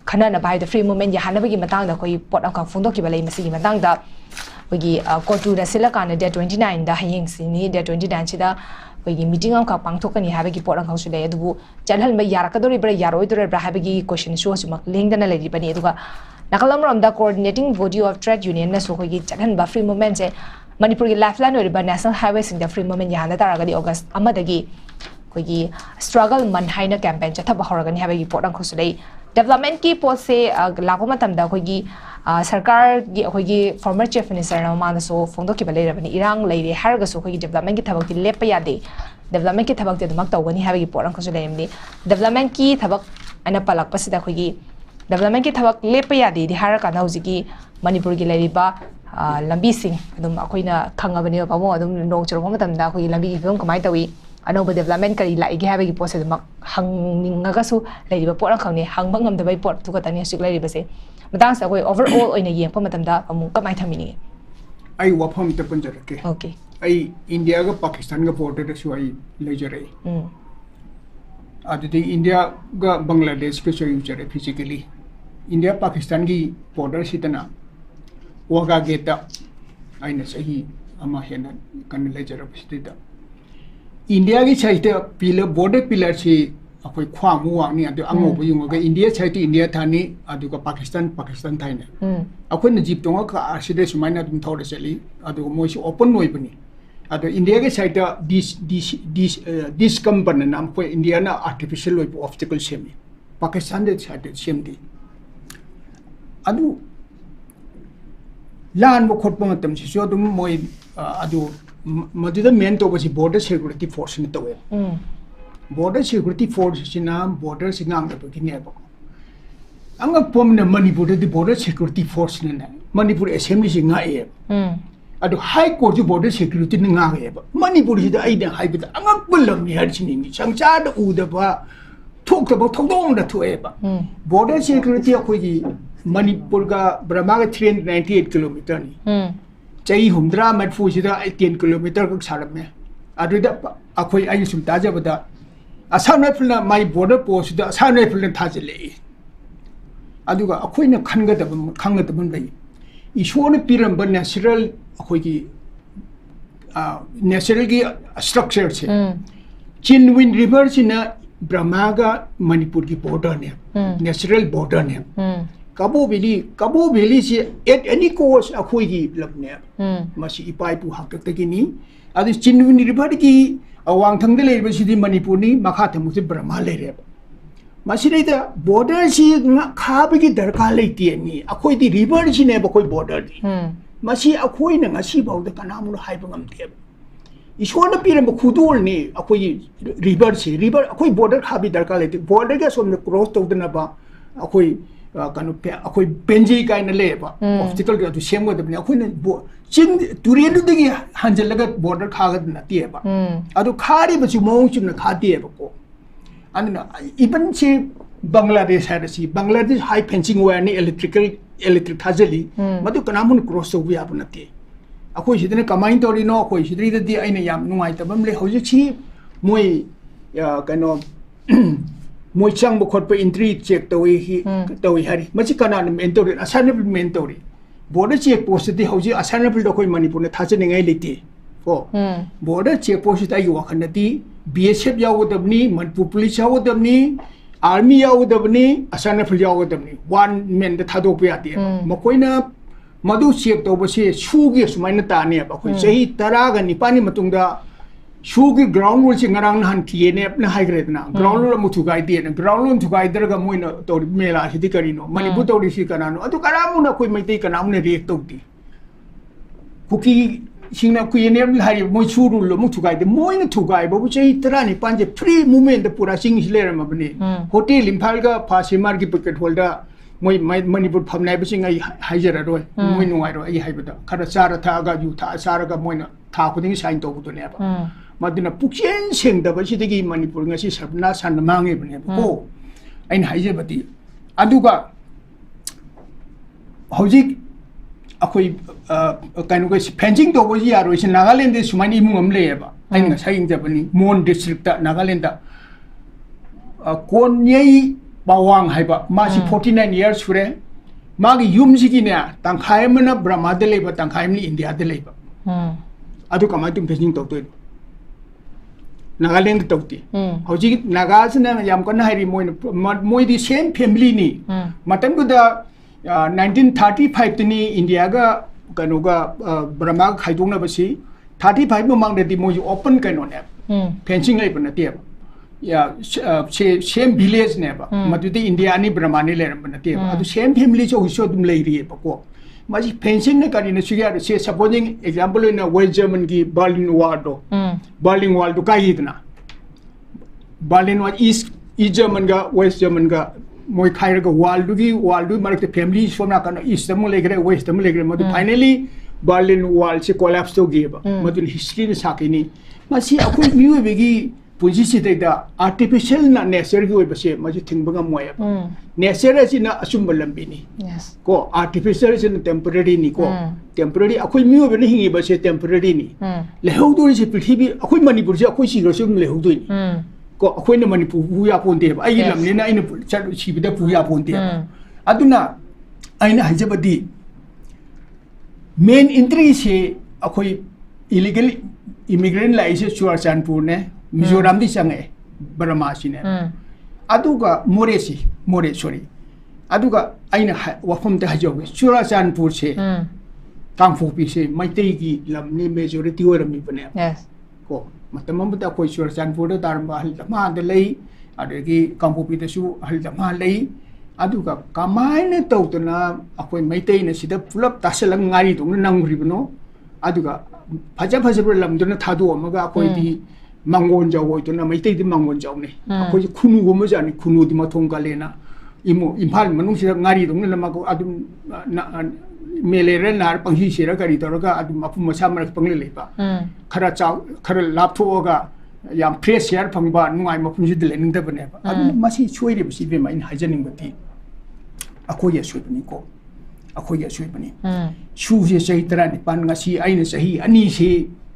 khana na bai the free movement ya hana gi matang da koi pot am ka phungdok ki balai masi gi matang da koi gi kotu da sila kana day 29 da hayeng sini day 29 chi da ꯑꯩꯈꯣꯏꯒꯤ meeting ꯑꯃꯈꯛ ꯄꯥꯡꯊꯣꯛꯀꯅꯤ ꯍꯥꯏꯕꯒꯤ ꯄꯣꯠ ꯑꯃꯈꯛꯁꯨ ꯂꯩ ꯑꯗꯨꯕꯨ ꯆꯠꯍꯟꯕ ꯌꯥꯔꯛꯀꯗꯧꯔꯤꯕ꯭ꯔꯥ ꯌꯥꯔꯣꯏꯗꯧꯔꯤꯕ꯭ꯔꯥ ꯍꯥꯏꯕꯒꯤ ꯀꯣꯏꯁꯟꯁꯨ ꯍꯧꯖꯤꯛꯃꯛ ꯂꯦꯡꯗꯅ ꯂꯩꯔꯤꯕꯅꯤ ꯑꯗꯨꯒ ꯅꯥꯀꯜ ꯑꯃꯔꯣꯝꯗ ꯀꯣꯑꯣꯔꯗꯤꯅꯦꯇꯤꯡ ꯕꯣꯗꯤ ꯑꯣꯐ ꯇ꯭ꯔꯦꯗ ꯌꯨꯅꯤꯌꯟꯅꯁꯨ ꯑꯩꯈꯣꯏꯒꯤ ꯆꯠꯍꯟꯕ ꯐ꯭ꯔꯤ ꯃꯨꯚꯃꯦꯟꯁꯦ ꯃꯅꯤꯄꯨꯔꯒꯤ ꯂꯥꯏꯐ ꯂꯥꯏꯟ ꯑꯣꯏꯔꯤꯕ ꯅꯦꯁꯅꯦल हाईवेꯁꯤꯡꯗ ꯐ꯭री ꯃꯨꯚꯃꯦꯟ ꯌꯥꯍꯟꯕ ꯇꯥꯔꯒꯗꯤ ꯑꯣꯒꯁט ꯑꯃꯗꯒꯤ ꯑꯩꯈꯣꯏꯒꯤ ꯁ꯭ꯇ꯭ꯔꯒꯜ ꯃꯟ ꯍꯥꯏꯅ ꯀꯦꯝꯄꯦꯟ ꯆꯠꯊꯕ ꯍꯧꯔꯒꯅꯤ ꯍꯥꯏꯕꯒꯤ ꯄꯣꯠ ꯑꯃꯈꯛꯁꯨ ꯂꯩ ꯗꯦꯕꯂꯞꯃꯦꯟꯠꯀꯤ ꯄꯣꯠꯁꯦ ꯂꯥꯛꯄ ꯃꯇꯝꯗ ꯑꯩꯈꯣꯏꯒꯤ ꯁꯔꯀꯥꯔꯒꯤ ꯑꯩꯈꯣꯏꯒꯤ ꯐꯣꯔꯃꯔ ꯆꯤꯐ ꯃꯤꯅꯤꯁꯇꯔꯅ ꯃꯃꯥꯡꯗꯁꯨ ꯐꯣꯡꯗꯣꯛꯈꯤꯕ ꯂꯩꯔꯕꯅꯤ ꯏꯔꯥꯡ ꯂꯩꯔꯦ ꯍꯥꯏꯔꯒꯁꯨ ꯑꯩꯈꯣꯏꯒꯤ ꯗꯦꯕꯂꯞꯃꯦꯟꯠꯀꯤ ꯊꯕꯛꯇꯤ ꯂꯦꯞꯄ ꯌꯥꯗꯦ ꯗꯦꯕꯂꯞꯃꯦꯟꯠꯀꯤ ꯊꯕꯛꯇꯤ ꯑꯗꯨꯃꯛ ꯇꯧꯒꯅꯤ ꯍꯥꯏꯕꯒꯤ ꯄꯣꯠ ꯑꯃꯈꯛꯁꯨ ꯂꯩꯔꯝꯅꯤ ꯗꯦꯕꯂꯞꯃꯦꯟꯠꯀꯤ ꯊꯕꯛ ꯑꯩꯅ ꯄꯜꯂꯛꯄꯁꯤꯗ ꯑꯩꯈꯣꯏꯒꯤ ꯗꯦꯕꯂꯞꯃꯦꯟꯠꯀꯤ ꯊꯕꯛ ꯂꯦꯞꯄ ꯌꯥꯗꯦꯗꯤ ꯍꯥꯏꯔꯀꯥꯟꯗ ꯍꯧꯖꯤꯛꯀꯤ ꯃꯅꯤꯄꯨꯔꯒꯤ ꯂꯩꯔꯤꯕ ꯂꯝꯕꯤꯁꯤꯡ ꯑꯗꯨꯝ ꯑꯩꯈꯣꯏꯅ ꯈꯪꯉꯕꯅꯦꯕ ꯄꯥꯕꯨꯡ ꯑꯗꯨꯝ ꯅꯣꯡ ꯆꯨꯔꯛꯄ ꯃꯇꯝꯗ ꯑꯩꯈꯣꯏꯒꯤ ꯂꯝꯕꯤꯒꯤ ꯐꯤꯕꯝ ꯀꯃꯥꯏꯅ ꯇꯧꯏ ꯑꯅꯧꯕ ꯗꯦꯕꯂꯞꯃꯦꯟꯠ ꯀꯔꯤ ꯂꯥꯛꯏꯒꯦ ꯍꯥꯏꯕꯒꯤ ꯄꯣꯠꯁꯦ ꯑꯗꯨꯃꯛ ꯍꯪꯅꯤꯡꯉꯒꯁꯨ ꯂꯩꯔꯤꯕ ꯄꯣꯠ ꯑꯃꯈꯛꯅꯤ ꯍꯪꯕ ꯉꯝꯗꯕꯒꯤ ꯄꯣꯠꯇꯨ ꯈꯛꯇꯅꯤ ꯍꯧꯖꯤꯛ ꯂꯩꯔꯤꯕꯁꯦ ꯃꯇꯥꯡꯁꯤꯗ ꯑꯩꯈꯣꯏ ꯑꯣꯚꯔꯑꯣꯜ ꯑꯣꯏꯅ ꯌꯦꯡꯉꯛꯄ ꯃꯇꯝꯗ ꯑꯃꯨꯛ ꯀꯃꯥꯏꯅ ꯊꯝꯕꯤꯅꯤꯡꯉꯤ ꯑꯩ ꯋꯥꯐꯝ ꯑꯃꯇ ꯄꯟꯖꯔꯛꯀꯦ ꯑꯣꯀꯦ ꯑꯩ ꯏꯟꯗꯤꯌꯥꯒ ꯄꯥꯀꯤꯁꯇꯥꯟꯒ ꯕꯣꯔꯗꯔꯗꯁꯨ ꯑꯩ ꯂꯩꯖꯔꯛꯏ ꯑꯗꯨꯗꯤ ꯏꯟꯗꯤꯌꯥꯒ ꯕꯪꯒ꯭ꯂꯥꯗꯦꯁꯀꯁꯨ ꯑꯩ ꯎꯖꯔꯦ ꯐꯤꯖꯤꯀꯦꯂꯤ इंडिया पाकिस्तान की बॉर्डर सितना वागा गेटा आइना सही अमा हेना कन लेजरबसिदा इंडिया की साइड पिलर बॉर्डर पिलर से अखोय ख्वामु वांगनी अदु अंगोबो युंगगा इंडिया साइड इंडिया थानी अदुगा पाकिस्तान थाइने अखोयना जीप तोंगा का आसिदे सुमाइना दुम थौर चली अदु मोइसु ओपन नोइबनी अदु इंडिया के साइड दिस कंपनी नाम को इंडिया ना आर्टिफिशियल ऑब्स्टिकल सेमी पाकिस्तान दे साइड सेमदी अदु लान बो खोटप मतम सिसो दुम मोय अदु मदुदा मेन तो बसी बॉर्डर सिक्योरिटी फोर्स ने तवे बॉर्डर सिक्योरिटी फोर्स सिना बॉर्डर सिंगांग दब किने बो अंग पोमने मणिपुर दि बॉर्डर सिक्योरिटी फोर्स ने मणिपुर असेंबली सिंगा ए अदु हाई कोर्ट जो बॉर्डर सिक्योरिटी ने nga ए मणिपुर सिदा आइदा हाइबदा अंग पुलम नि हरसिनि नि संचा द उदबा थोकतबो थौदोंग द थोएबा बॉर्डर सिक्योरिटी अखोगी मणिपुर का ब्रह्मा का 398 किलोमीटर नि चाही हुमद्रा मटफू सिदा 10 किलोमीटर का सारम में अदुदा अखोई आई सुम ताजबदा असम राइफल माई बॉर्डर पोस्ट दा असम राइफल थाजले अदुगा अखोइना खंगदब लई इशोर पिरंब नेचुरल अखोगी नेचुरल की स्ट्रक्चर से चिनविन रिवर सिना ब्रह्मा का मणिपुर की बॉर्डर ने नेचुरल बॉर्डर ने Cabo Valley si at any course akhoi labne masi ipai pu hak tak ni adu Chinwin river ki awang thang de le si di Manipur ni makha thamu si Brahma le re masi re da border si kha ba ki darkar le ti ni akhoi di river si ne ba koi border di masi akhoi na ngasi bau da kanamu hai ba ngam te ईश्वर ने पीरम खुदोल ने अखोई river से river अखोई border खा भी दरकार लेते border के सोम क्रॉस तौदना बा अखोई कनो पे अखोई पेंजी काइन लेबा ऑब्स्टिकल के तो सेम गदबने अखोई ने चिन तुरेलु दगी हंजलगा बॉर्डर खागद नतिएबा अदु खारी बचु मोंग चुन खातिएबा को अनना इवन से बांग्लादेश है सी बांग्लादेश हाई फेंसिंग वायर ने इलेक्ट्रिक थाजली मदु कनामुन क्रॉस तौबि याब नति अखोई सिदने कमाइन तोरिनो अखोई सिद्रीदि आइना याम नुंगाइ तबम ले हौजिक छि मोय कनो मोय चांग बखोट पे एंट्री चेक तोई हारी मछि कनान मेन तोरि असाइनेबल मेन तोरि बॉर्डर चेक पोस्ट दि हौजि असाइनेबल दखोई मणिपुर ने थाजनिङै लेति को बॉर्डर चेक पोस्ट ताई वखनदि बीएसएफ यावदबनी मणिपुर पुलिस यावदबनी आर्मी यावदबनी असाइनेबल यावदबनी वन मेन द थादोप याति मकोइना मधु चेक तौबसे सुगे सुमाइना ताने अखोई चही 10 गा निपानी मतुंगदा सुगे ग्राउंड रूल से ngरang नहन थिएने अपना हाइग्रेदना ग्राउंड रूल मुथु गाइ दिएना ग्राउंड रूल थु गाइ दरगा मोइना तौरि मेला सिदि करिनो मणिपुर तौरि सि कनानो अदु करामुना कोइ मैतै कनामुना रिएक्ट तौदि कुकी सिंगना कुइने हारि मोइ सुरुल मुथु गाइ दे मोइना थु गाइ बबु चही 10 निपान जे फ्री मूवमेंट द पूरा सिंग हिलेरम बने होटल इम्फाल गा फासिमार की पकेट होल्डर मोई मणिपुर फमनाय बसिंग आई हाइजरा रोय मोई नुवाय रो आई हाइबदा खरा चारा थागा यु था सारगा मोइना था खुदिंग साइन तौबुदो नेबा मदिना पुक्सेन सेंगदबा सिदगी मणिपुर ngasi सबना सान मांगे बने को आइन हाइजेबदी अदुगा हौजिक अखोई काइनो के फेंसिंग तौबो जी यारो इस नागालैंड दे सुमाइनी इमुंग अम लेबा आइन साइंग जबनी मोन डिस्ट्रिक्ट ता नागालैंड दा कोन्यई बावांग हाइबा मासी 49 years सुरे मागी युम सिगिने तंखाय मना ब्रह्मा दे लेबा तंखाय मनि इंडिया दे लेबा अदु कमाय तुम facing तौतोय Nagaland tauti hoji naga sina yam kan hairi moi di same family ni matam ko da 1935 tini India ga kanu ga Burma khaidong na basi 35 mamang de mo open kanu ne fencing lai pana tiap ya same village ne ba matu di India ni Burma ni le pana tiap adu same family so so dum lai ri ba ko maji fencing ne kani ne siya se supposing example in West German ki Berlin Wall do kai idna Berlin Wall East German ga West German ga moi khai ga wall du marak the family from na kana east mo legre west mo legre madu finally Berlin Wall se collapse to give madu history ne sakini masi akoi miu begi punji da artificial na nature gi oiba se maji thingba moya nature si na asum lambi ni ko artificial is temporary ni ko temporary akoi miu be ni hingi ba se temporary ni leho do se prithvi akoi manipur se akoi si ro se leho do ni ko akoi na manipur bu ya pon de ba ai lam ni na ai na chat chi bi da bu ya pon de aduna ai na hajabadi main entry se akoi illegal immigrant lai se Churachandpur ne Mizoram di sange Burma sine aduga more sorry aduga aina wafam te hajoge Churachandpur se Kangphopi se Maitei gi lamni majority orami bane ko matamam ta koi Churachandpur da darma hal ma de lei adegi Kangphopi da su hal ma lei aduga kamaine tawtuna akoi Maitei na sida pulap tasalang ngari dong nangri bno aduga phaja lamduna thadu amaga akoi di mangon jaw hoy na mai di mangon jaw ne akoi khunu go majani khunu di mathong ka lena imo imphal manung sira ngari dong na ma ko adum melere nar panghi sira kari toroga adum apu masa mar pangle lepa khara chaw khara lap thoga yam fresh air phangba nungai mapum ji dele ning da bane ba adum masi choi re bisi be mai hajaning bati akoi ya choi bani ko akoi ya choi bani chu je sai tara ni pan ngasi aina sahi ani se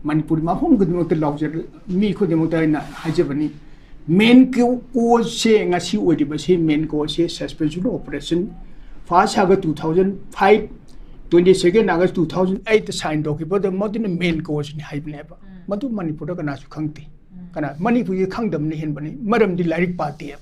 Manipur ma hom gudmo te lawjer mi ko de mota na hajabani main ko se ngasi odi ba se main ko se suspension operation first haga 2005 22nd August 2008 sign doki but the modern main ko ni haibne ba madu Manipur da kana su khangti kana Manipur ye khangdam ni hen bani maram di lyric party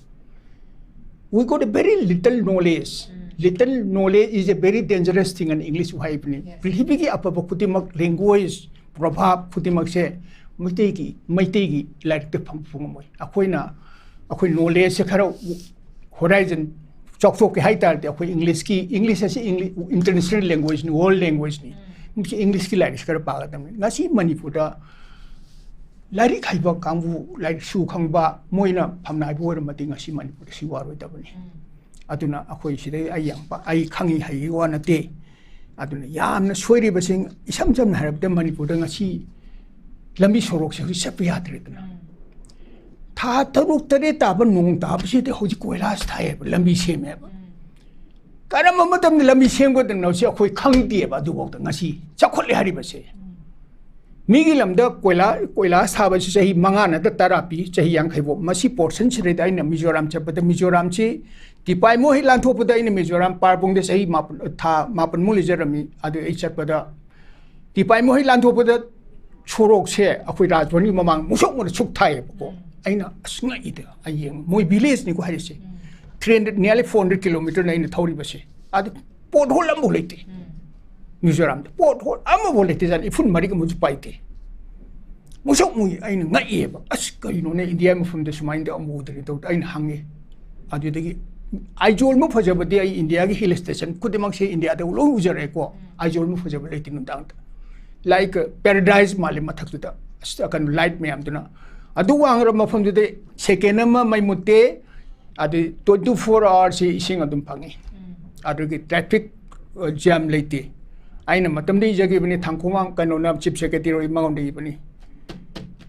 we got a very little knowledge is a very dangerous thing in English haibne prithvi ki apapa kutimak language Prabhav Putimak se Maitei gi like the Pangpungmoy. Akoi knowledge se khara horizon chok ke haitar de akoi English as international language ni world language ni. English ki like khara pa gadam. Ngasi Manipur da like khaiba kangbu like su khangba moina phamnai bo ra mati ngasi Manipur si waroi da bani. Aduna akoi sidai ayang pa ai khangi hai wa na te aduna yamna soiri basing isam jam harabda Manipur da ngasi lambi sorok se sepi atredna tha taruk tare ta ban nung ta bsi te hoji koilas thai lambi seme ba karam matam ni lambi sem go dang no se khoi khang ti ba du bok da ngasi chakhole hari ba se migi lamda koila sa ba se hi manga na da tarapi chahi yang khaibo masi portion chire da ina Mizoram chapata Mizoram chi tipai mo hi lan thopu da ina Mizoram parbong de sahi mapan muli jarami adu ai chapata tipai mo hi lan thopu da chorok se akoi rajwani mamang musok mo chuk thai ko aina asnga ida ayeng moi village ni ko hari se 300 nearly 400 kilometer na ina thori ba se adu pot hol am bolete Mizoram pot hol am bolete jan ifun mari ko muju paite musok mui aina ngai ba as kai no ne India mo from the sumain de amu de to aina hange adu de Aijol mo phajabadi ai India gi hill station kudimak se India da lo ujare ko aijol mo phajabadi tin dang like paradise mali mathak da kan light me am tuna adu wang ra mafam de second ma mai mutte adu 24 hours se ising adum phangi adu gi traffic jam leite aina matam de jage bani thangkhomang kano na chief secretary roi mangom de bani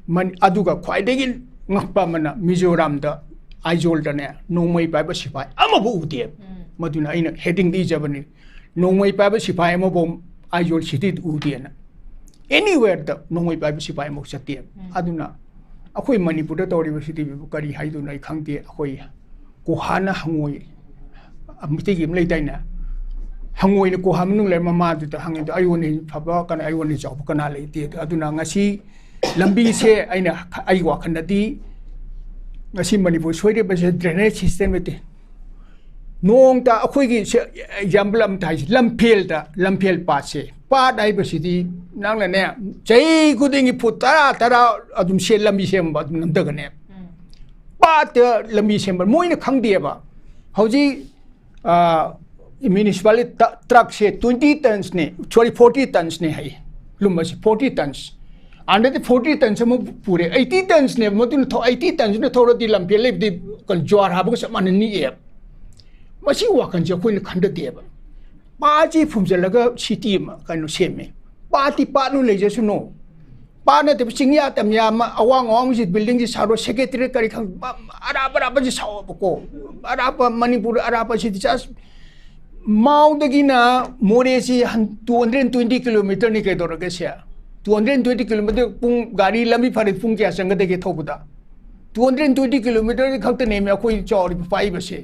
man adu ga khwai de gi ngakpa mana Mizoram da Aijol da ne nongmai pai ba sipai ama bu utie maduna aina heading di jabani nongmai pai ba sipai ama bom Aijol city utie na anywhere da nongmai pai ba sipai mo chatie aduna akoi Manipur da tori city bu kari haidu nai khangte akoi ko hana hangoi amti gi mlei dai na hangoi ko hamnu le mama du da hangin da ayoni phaba kana ayoni job kana le ti aduna ngasi lambi se aina ai wakan nadi ngasi manipur soire ba drainage system te nong ta akhoi gi example am thai lamphel pa se pa dai ba sidi nang la ne chai kuding put tara adum se lambi sem ba nam da ne pa te lambi sem ba moi na khang de ba hauji municipality truck se 20 tons ne sorry 40 tons ne hai lumba se 40 tons under the 40 tons mo pure 80 tons ne mo tin 80 tons ne thoro di lamphel le di kan jwar ha ba sa man ni e masi wakan je khoi na khanda de ba pa ji phum je laga city ma kan no seme pa ti pa nu le je su no pa na te singya tam ya ma awang awang ji building ji saro secretary kari khang araba ji saw ko araba manipur araba ji just mau dagi na more si 220 km ni ke dor ga sia 220 km pung gari lambi phari pung kya sang de ke thobuda 220 km khakta ne me khoi chori pai ba se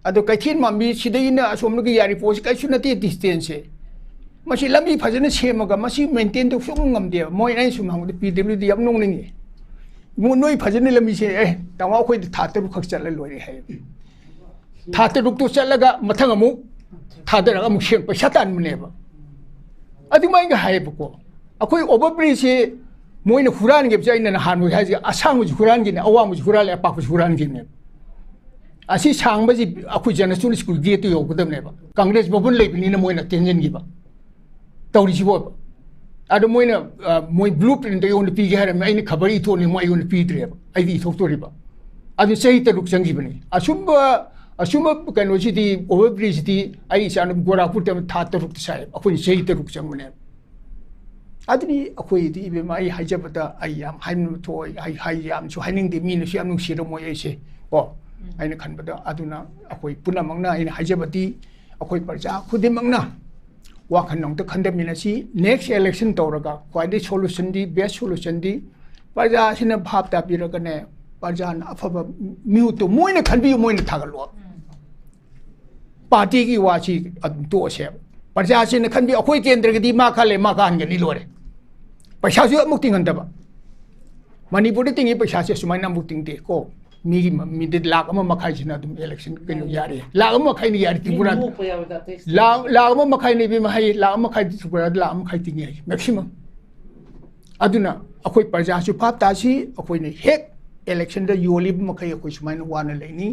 ado kaithin mambi sidina asomno gi yari posi kai sunati distance masi lambi phajana semaga masi maintain to sung ngam de moi nai sum hang de pwd yam nong ni mo noi phajana lambi se tawa khoi tha te khak chal loi re hai tha te ruk to chalaga mathang amu tha de ra amu seng paisa tan mne ba adi mai ga hai ba ko akoi overbridge se moi na huran ge jai na han moi hai asang ju huran gi ne awam ju huran le pa ju huran gi ne asi sang ba ji akhu jana sun school gate yo gudam ne ba congress bobun le ni na moi na tension gi ba tawri ji bo ado moi na moi blueprint yo ni pi ge har mai ni khabari tho ni moi yo ni pi dre ba ai di thok to ri ba ado sei ta ruk sang gi bani asumba kan no ji di overbridge di ai san gora put ta tha ta ruk sai akhu ni sei ta ruk sang ne adni akhu di be mai haijabata ai yam haim thoi ai yam chu haining di mi ni siam nung sira moi ai se o aina khanbada aduna akoi punamangna aina hajabati akoi parja khudimangna wakhan nong ta khandamina si next election tawraga kwaide solution di best solution di parja sina bhap ta piraga ne parja na afaba miu to moina khanbi moina thagalo party gi wachi adum to se parja sina khanbi akoi kendra gi di ma khale ma kan ga ni lore paisa su amuk tingan ba manipur de tingi paisa se sumaina amuk tingte ko mi de lakh ama makhai jina dum election kenu yari lakh ama makhai ni yari tripura lakh ama makhai ni bi mahai lakh ama makhai tripura lakh ama makhai tingi maximum aduna akoi parja su phap ta si akoi ni hek election da yoli makhai akoi sumaina wana leini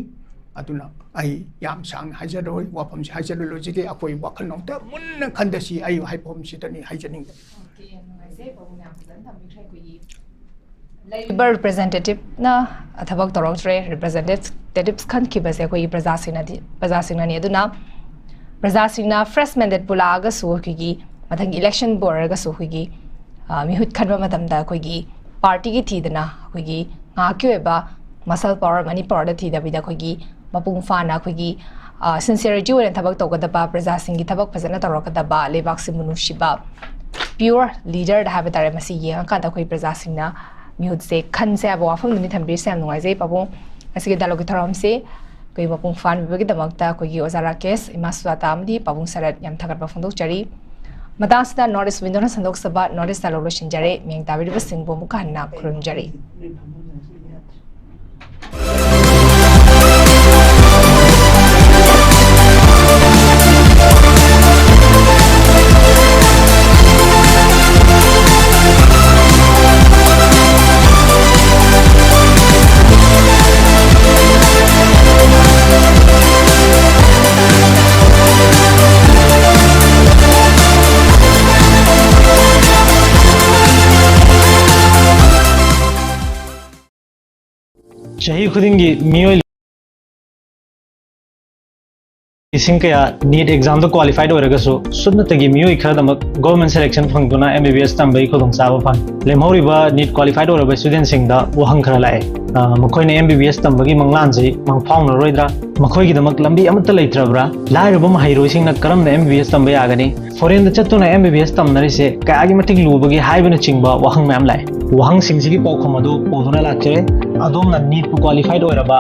aduna ai yam sang hajaroi wapam si hajaroi logic akoi wakhan nong ta mun khanda si ai hai pom si tani hajaning okay ngai se pom na dan tham mi thai ku yi Labor representative na athabak toroktre representatives khan ki base ko prajasina ni aduna prajasina fresh mandate pula ga su ki mathang election board ga su ki mi hut khanba matam da ko gi party gi thidana ko gi nga kyeba muscle power manipur da thida bi da ko gi mapung fa na ko gi sincerity wen thabak to ga da ba prajasing gi thabak phajana torok da ba lebak simunu shiba pure leader da have tare masi yang ka da ko prajasina Mute say kan se abo afam ni thambi sem nungai jai pabung asige dialogue tharam se koi mapung fan bagi damakta koi gi ozara case ima SUJATA amdi pabung sarat yam thagar ba phondok chari matasta notice window na sandok saba notice dialogue shinjare meng tabiri ba singbo mukhan na khurun jari Chahi khudingi miyo ising kaya NEET exam to qualified oraga so sunna tagi miyo ikhadamak government selection phangduna MBBS tambai khodong saba phan lemhoriba NEET qualified oraba student singda wahang khara lae makhoi ne MBBS tambagi manglan ji mang phawna roidra makhoi gi damak lambi amata leitrabra lairaba mahairoi singna karamna MBBS tambai agani foreign da chattuna MBBS tamnari se kayagi matik lubagi haibana chingba wahang mam lae wahang singjigi pawkham adu poduna lakchare adomna NEET qualified oraba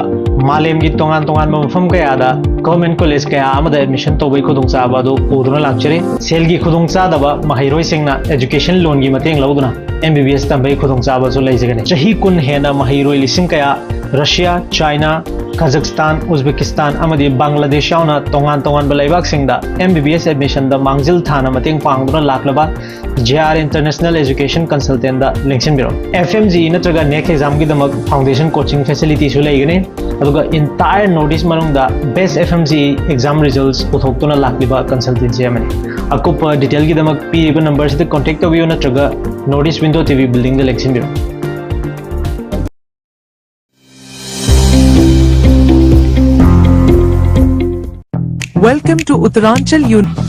malem gi tongan mafam kaya da government college kaya amada admission to bai khudong cha ba do poduna lakchare sel gi khudong cha da ba mahairoi singna education loan gi mateng lawduna MBBS tambai khudong chaba chu leijagani chahi kun hena mahiroi lising kaya Russia China Kazakhstan Uzbekistan amadi Bangladesh yauna tongan balaibak singda MBBS admission da mangjil thana mating pangduna laklaba JR International Education Consultant da lengsin biro FMG natraga next exam gi damak foundation coaching facility su leigani aduga entire notice manungda best FMG exam results uthoktuna lakliba consultancy amani akupa detail gi damak pi number se contact tabiyo natraga notice window TV building da lengsin biro Welcome to Uttaranchal University.